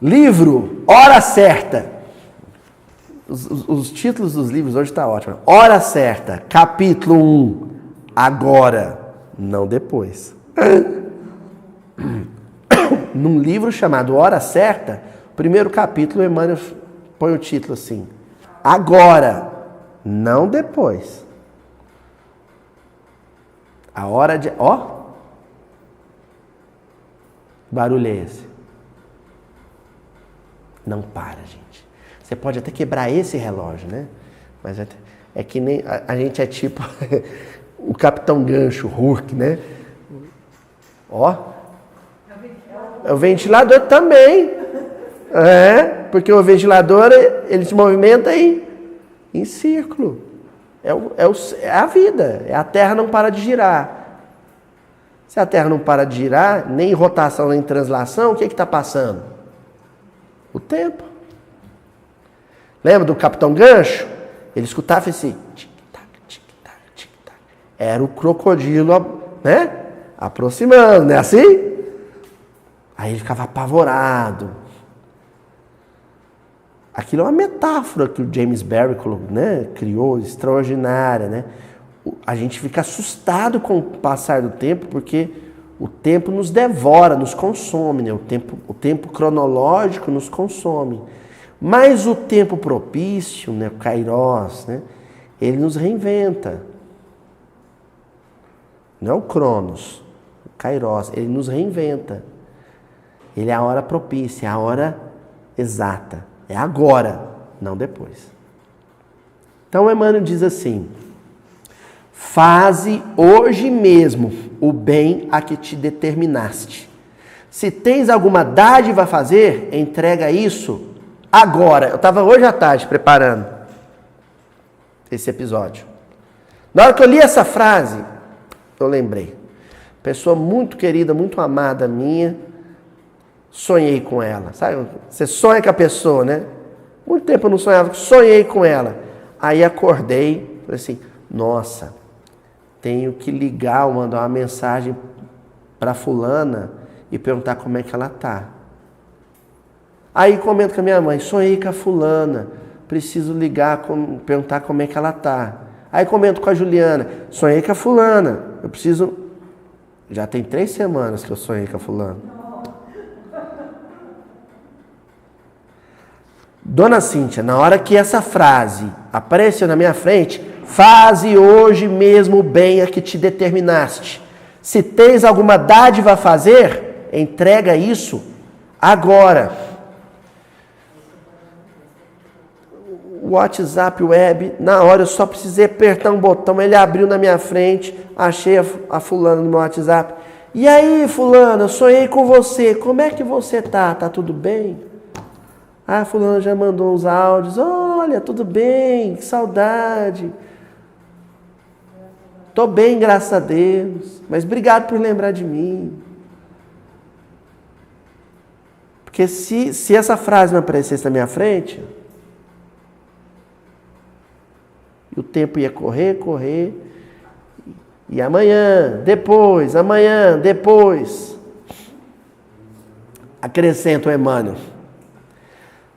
Livro, Hora Certa. Os títulos dos livros hoje estão ótimos. Hora Certa, capítulo 1. Agora, não depois. Num livro chamado Hora Certa, primeiro capítulo, o Emmanuel põe o título assim: agora, não depois. A hora de... barulho é esse? Não para, gente. Você pode até quebrar esse relógio, né? Mas é que nem... A gente é tipo o Capitão Gancho, Hulk, né? É o ventilador também. Porque o ventilador, ele se movimenta em círculo. É a vida. A Terra não para de girar. Se a Terra não para de girar, nem em rotação, nem em translação, o que está passando? O tempo. Lembra do Capitão Gancho? Ele escutava esse tic-tac, tic-tac, tic-tac. Era o crocodilo, né? Aproximando, não é assim? Aí ele ficava apavorado. Aquilo é uma metáfora que o James Barrie, né, criou, extraordinária, né? A gente fica assustado com o passar do tempo, porque o tempo nos devora, nos consome, né? O tempo cronológico nos consome. Mas o tempo propício, né, o Kairos, né, ele nos reinventa. Não é o Cronos, o Kairos, ele nos reinventa. Ele é a hora propícia, é a hora exata. É agora, não depois. Então Emmanuel diz assim: faze hoje mesmo o bem a que te determinaste. Se tens alguma dádiva a fazer, entrega isso agora. Eu estava hoje à tarde preparando esse episódio. Na hora que eu li essa frase, eu lembrei. Pessoa muito querida, muito amada minha, sonhei com ela. Sabe? Você sonha com a pessoa, né? Muito tempo eu não sonhava, sonhei com ela. Aí acordei, falei assim, nossa, tenho que ligar ou mandar uma mensagem para fulana e perguntar como é que ela tá. Aí comento com a minha mãe, sonhei com a fulana, preciso ligar, perguntar como é que ela tá. Aí comento com a Juliana, sonhei com a fulana, eu preciso... Já tem 3 semanas que eu sonhei com a fulana. Dona Cíntia, na hora que essa frase apareceu na minha frente, faze hoje mesmo o bem a que te determinaste. Se tens alguma dádiva a fazer, entrega isso agora. O WhatsApp web, na hora eu só precisei apertar um botão, ele abriu na minha frente, achei a fulana no meu WhatsApp. E aí, fulana, eu sonhei com você, como é que você tá? Tá tudo bem? Ah, fulana já mandou uns áudios, olha, tudo bem, que saudade. Tô bem, graças a Deus, mas obrigado por lembrar de mim. Porque se essa frase não aparecesse na minha frente, o tempo ia correr, e amanhã, depois. Acrescenta o Emmanuel.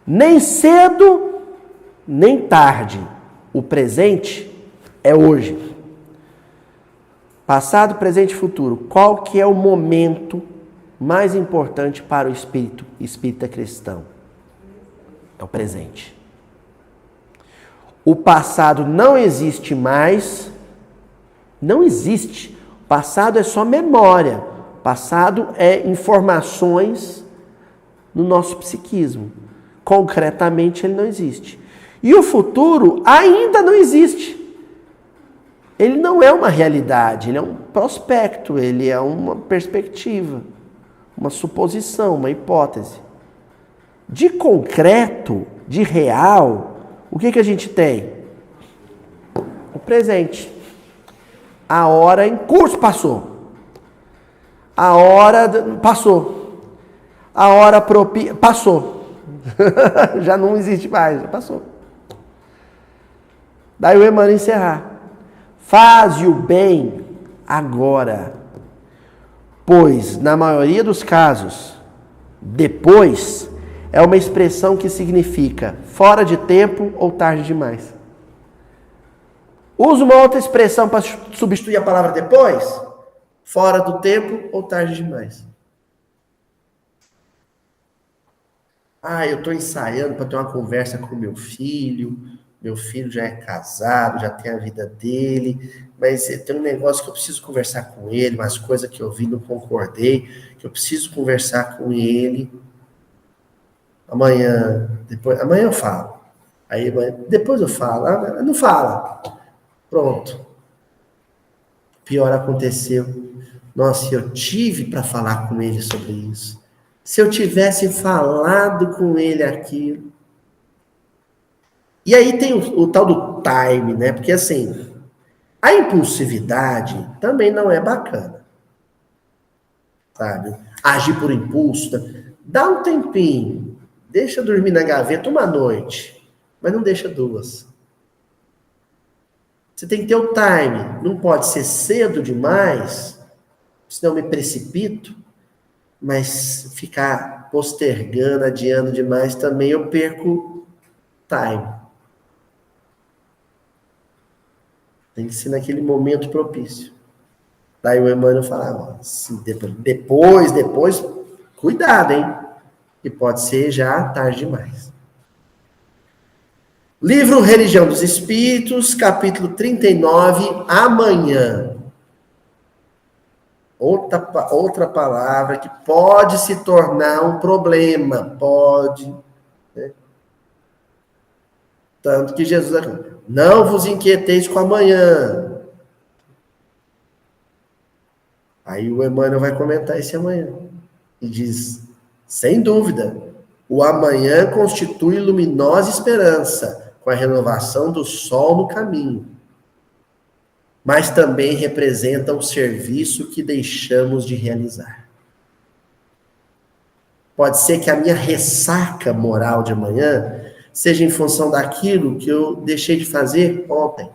Nem cedo, nem tarde. O presente é hoje. Passado, presente e futuro. Qual que é o momento mais importante para o espírita cristão? É o presente. O passado não existe mais. Não existe. O passado é só memória. O passado é informações no nosso psiquismo. Concretamente, ele não existe. E o futuro ainda não existe. Ele não é uma realidade, ele é um prospecto, ele é uma perspectiva, uma suposição, uma hipótese. De concreto, de real, o que a gente tem? O presente. A hora em curso passou. A hora passou. A hora propícia passou. Já não existe mais, já passou. Daí o Emmanuel encerrar. Faze o bem agora, pois, na maioria dos casos, depois é uma expressão que significa fora de tempo ou tarde demais. Usa uma outra expressão para substituir a palavra depois, fora do tempo ou tarde demais. Eu estou ensaiando para ter uma conversa com meu filho já é casado, já tem a vida dele, mas tem um negócio que eu preciso conversar com ele, umas coisas que eu vi, não concordei, que eu preciso conversar com ele. Amanhã eu falo. Aí depois eu falo. Não fala. Pronto. Pior aconteceu. Nossa, eu tive para falar com ele sobre isso. Se eu tivesse falado com ele aquilo. E aí tem o tal do time, né? Porque assim, a impulsividade também não é bacana. sabe? Agir por impulso. Dá um tempinho, deixa dormir na gaveta uma noite, mas não deixa 2. Você tem que ter o time, não pode ser cedo demais, senão eu me precipito, mas ficar postergando, adiando demais também eu perco time. Tem que ser naquele momento propício. Daí o Emmanuel falava, se depois, cuidado, hein? Que pode ser já tarde demais. Livro Religião dos Espíritos, capítulo 39, amanhã. Outra palavra que pode se tornar um problema, pode. Né? Tanto que Jesus não vos inquieteis com amanhã. Aí o Emmanuel vai comentar esse amanhã. E diz, sem dúvida, o amanhã constitui luminosa esperança, com a renovação do sol no caminho. Mas também representa o serviço que deixamos de realizar. Pode ser que a minha ressaca moral de amanhã seja em função daquilo que eu deixei de fazer ontem.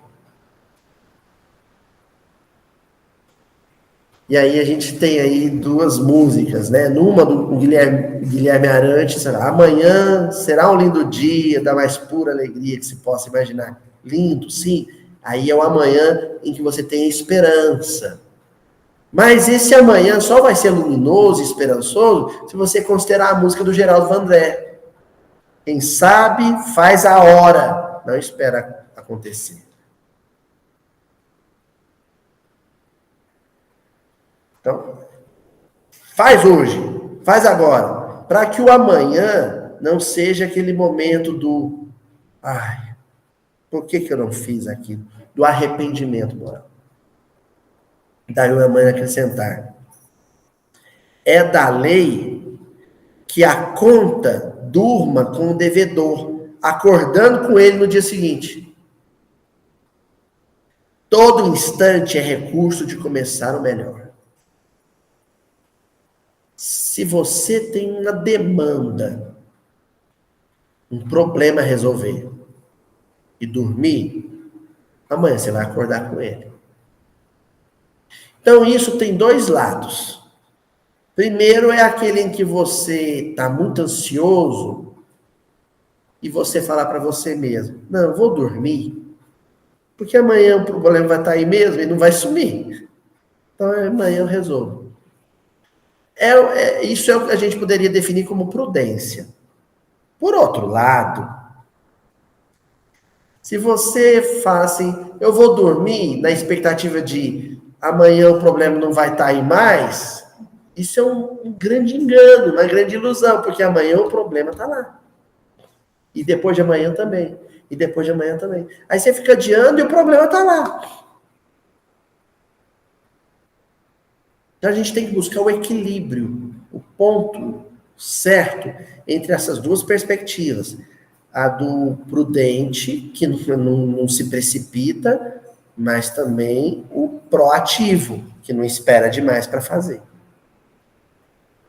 E aí a gente tem aí 2 músicas, né? Numa do Guilherme Arantes, será amanhã será um lindo dia, da mais pura alegria que se possa imaginar. Lindo, sim. Aí é o amanhã em que você tem esperança. Mas esse amanhã só vai ser luminoso e esperançoso se você considerar a música do Geraldo Vandré. Quem sabe faz a hora, não espera acontecer. Então, faz hoje, faz agora, para que o amanhã não seja aquele momento do ai, por que eu não fiz aquilo? Do arrependimento moral. Daí o amanhã acrescentar. É da lei que a conta durma com o devedor, acordando com ele no dia seguinte. Todo instante é recurso de começar o melhor. Se você tem uma demanda, um problema a resolver e dormir, amanhã você vai acordar com ele. Então isso tem 2 lados. Primeiro é aquele em que você está muito ansioso e você falar para você mesmo, não, eu vou dormir, porque amanhã o problema vai estar aí mesmo e não vai sumir. Então amanhã eu resolvo. Isso é o que a gente poderia definir como prudência. Por outro lado, se você fala assim, eu vou dormir na expectativa de amanhã o problema não vai estar aí mais, isso é um grande engano, uma grande ilusão, porque amanhã o problema está lá. E depois de amanhã também. E depois de amanhã também. Aí você fica adiando e o problema está lá. Então a gente tem que buscar o equilíbrio, o ponto certo entre essas 2 perspectivas. A do prudente, que não se precipita, mas também o proativo, que não espera demais para fazer.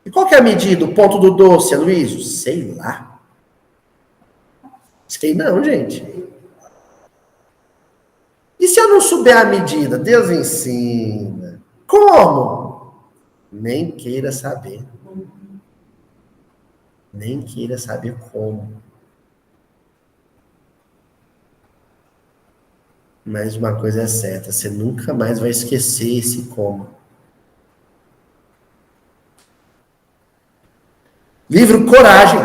E qual que é a medida, o ponto do doce, Aloysio? Sei lá. Sei não, gente. E se eu não souber a medida? Deus ensina. Como? Nem queira saber. Nem queira saber como. Mas uma coisa é certa, você nunca mais vai esquecer esse como. Livro Coragem.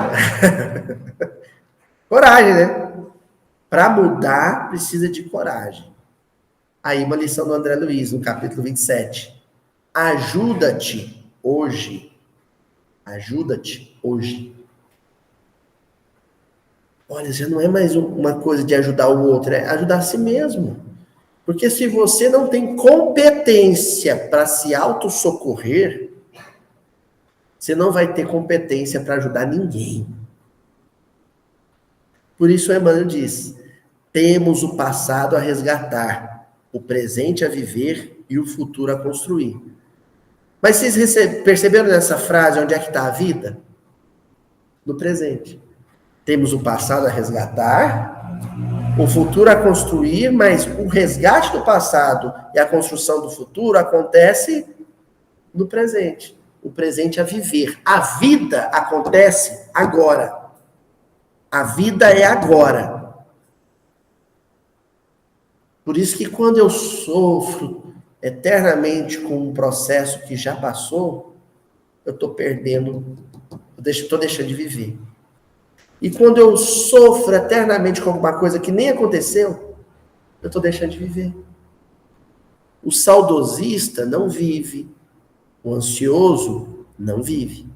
Coragem, né? Para mudar, precisa de coragem. Aí uma lição do André Luiz, no capítulo 27. Ajuda-te hoje. Ajuda-te hoje. Olha, já não é mais uma coisa de ajudar o outro, é ajudar a si mesmo. Porque se você não tem competência para se autossocorrer, você não vai ter competência para ajudar ninguém. Por isso o Emmanuel diz, temos o passado a resgatar, o presente a viver e o futuro a construir. Mas vocês perceberam nessa frase onde é que está a vida? No presente. Temos o passado a resgatar, o futuro a construir, mas o resgate do passado e a construção do futuro acontece no presente. O presente a viver. A vida acontece agora. A vida é agora. Por isso que quando eu sofro eternamente com um processo que já passou, eu estou perdendo, estou deixando de viver. E quando eu sofro eternamente com alguma coisa que nem aconteceu, eu estou deixando de viver. O saudosista não vive. O ansioso não vive.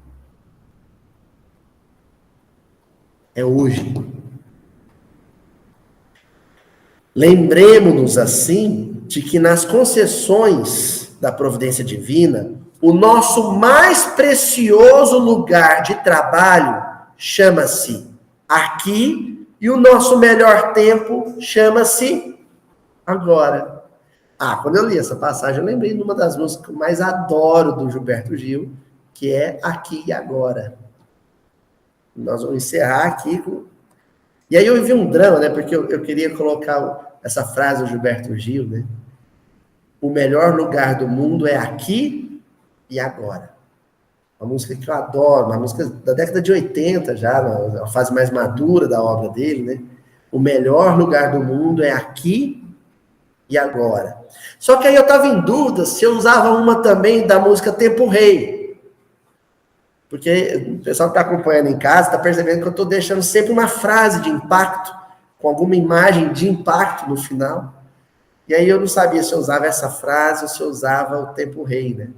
É hoje. Lembremos-nos, assim, de que nas concessões da providência divina, o nosso mais precioso lugar de trabalho chama-se aqui e o nosso melhor tempo chama-se agora. Quando eu li essa passagem, eu lembrei de uma das músicas que eu mais adoro do Gilberto Gil, que é Aqui e Agora. Nós vamos encerrar aqui com... E aí eu vivi um drama, né? Porque eu queria colocar essa frase do Gilberto Gil, né? O melhor lugar do mundo é aqui e agora. Uma música que eu adoro, uma música da década de 80 já, na fase mais madura da obra dele, né? O melhor lugar do mundo é aqui e agora. Só que aí eu estava em dúvida se eu usava uma também da música Tempo Rei. Porque o pessoal que está acompanhando em casa está percebendo que eu estou deixando sempre uma frase de impacto, com alguma imagem de impacto no final. E aí eu não sabia se eu usava essa frase ou se eu usava o Tempo Rei, né?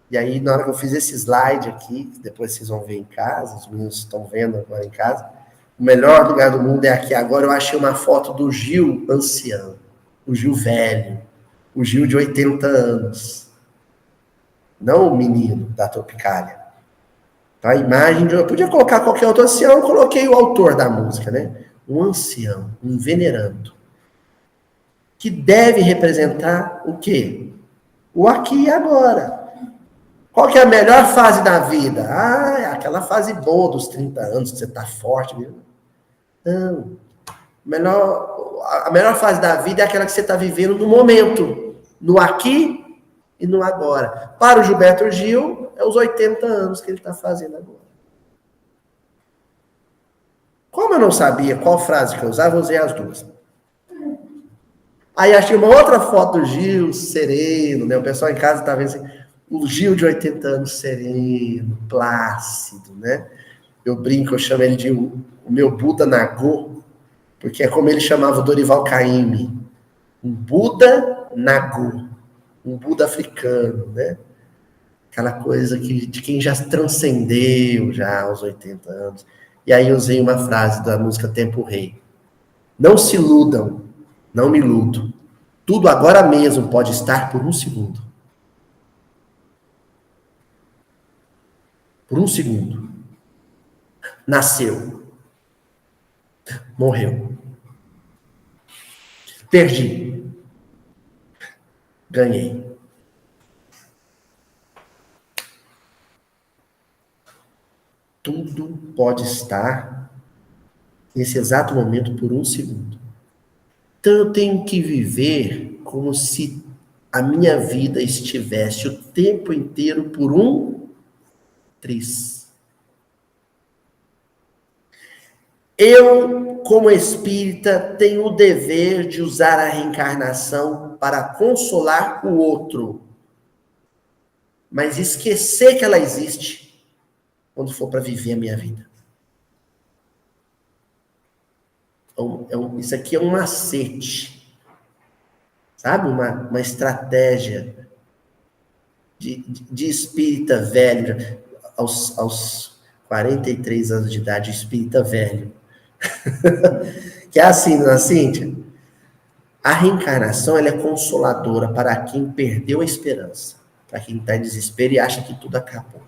E aí, na hora que eu fiz esse slide aqui, que depois vocês vão ver em casa, os meninos estão vendo agora em casa, o melhor lugar do mundo é aqui agora. Eu achei uma foto do Gil ancião, o Gil velho, o Gil de 80 anos. Não o menino da Tropicália. A imagem, eu podia colocar qualquer outro ancião, eu coloquei o autor da música, né? Um ancião, um venerando, que deve representar o quê? O aqui e agora. Qual que é a melhor fase da vida? É aquela fase boa dos 30 anos, que você está forte mesmo. Não. A melhor fase da vida é aquela que você está vivendo no momento, no aqui e no agora. Para o Gilberto Gil, é os 80 anos que ele está fazendo agora. Como eu não sabia qual frase que eu usava, eu usei as duas. Aí achei uma outra foto do Gil, sereno, né? O pessoal em casa está vendo assim, o Gil de 80 anos sereno, plácido, né? Eu brinco, eu chamo ele de o meu Buda Nagô, porque é como ele chamava o Dorival Caymmi. Um Buda Nagô, um Buda africano, né? Aquela coisa de quem já transcendeu já aos 80 anos. E aí eu usei uma frase da música Tempo Rei. Não se iludam, não me iludo. Tudo agora mesmo pode estar por um segundo. Por um segundo. Nasceu. Morreu. Perdi. Ganhei. Tudo pode estar nesse exato momento por um segundo. Então eu tenho que viver como se a minha vida estivesse o tempo inteiro por um triz. Eu, como espírita, tenho o dever de usar a reencarnação para consolar o outro, mas esquecer que ela existe quando for para viver a minha vida. Então, isso aqui é um macete, sabe? Uma estratégia de espírita velho, aos 43 anos de idade, espírita velho. Que é assim, não é, Cíntia? A reencarnação, ela é consoladora para quem perdeu a esperança, para quem está em desespero e acha que tudo acabou.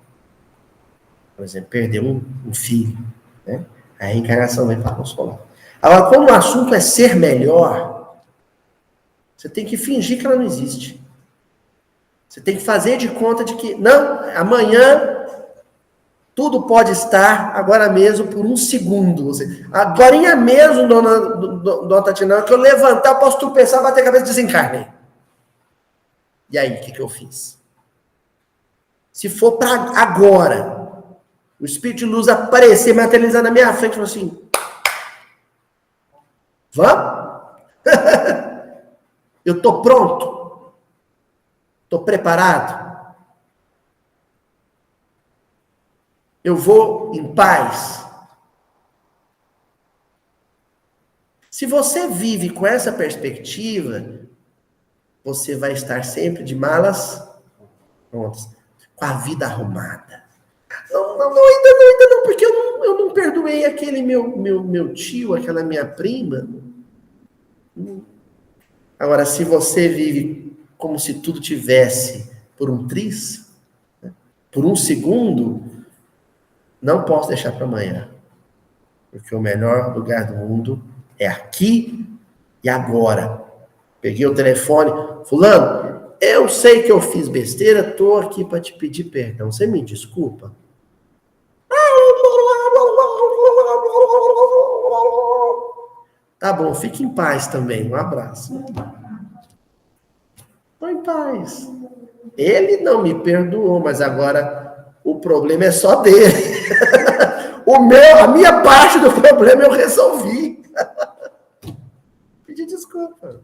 Por exemplo, perdeu um filho, né? A reencarnação vem para consolar. Agora, como o assunto é ser melhor, você tem que fingir que ela não existe. Você tem que fazer de conta de que, não, amanhã tudo pode estar agora mesmo por um segundo. Agora mesmo, dona Tatiana, que eu levantar, eu posso tropeçar, bater a cabeça e desencarnei. E aí, o que eu fiz? Se for para agora, o Espírito de Luz aparecer, materializar na minha frente, e falar assim, vamos? Eu estou pronto? Estou preparado? Eu vou em paz? Se você vive com essa perspectiva, você vai estar sempre de malas prontas, com a vida arrumada. Ainda não, porque eu não perdoei aquele meu tio, aquela minha prima. Agora, se você vive como se tudo tivesse por um tris, por um segundo, não posso deixar para amanhã. Porque o melhor lugar do mundo é aqui e agora. Peguei o telefone, fulano, eu sei que eu fiz besteira, tô aqui para te pedir perdão. Você me desculpa? Tá bom, fique em paz também. Um abraço. Tô em paz. Ele não me perdoou, mas agora o problema é só dele. A minha parte do problema eu resolvi. Pedi desculpa.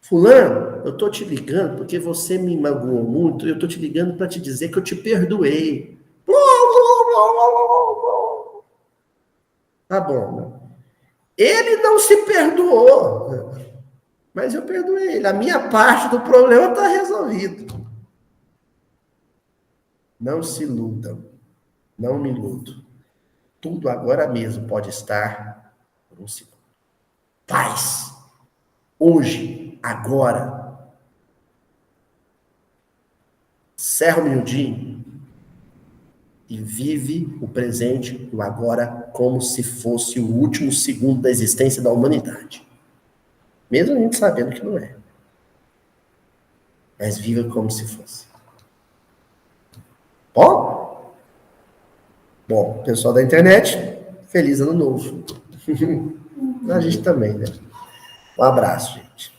Fulano, eu tô te ligando porque você me magoou muito, eu tô te ligando para te dizer que eu te perdoei. Tá bom. Ele não se perdoou, mas eu perdoei ele. A minha parte do problema está resolvido. Não se iludam. Não me iludo. Tudo agora mesmo pode estar por um segundo. Paz. Hoje, agora. Cerra o miudinho e vive o presente, o agora, como se fosse o último segundo da existência da humanidade. Mesmo a gente sabendo que não é. Mas viva como se fosse. Bom? Bom, pessoal da internet, feliz ano novo. A gente também, né? Um abraço, gente.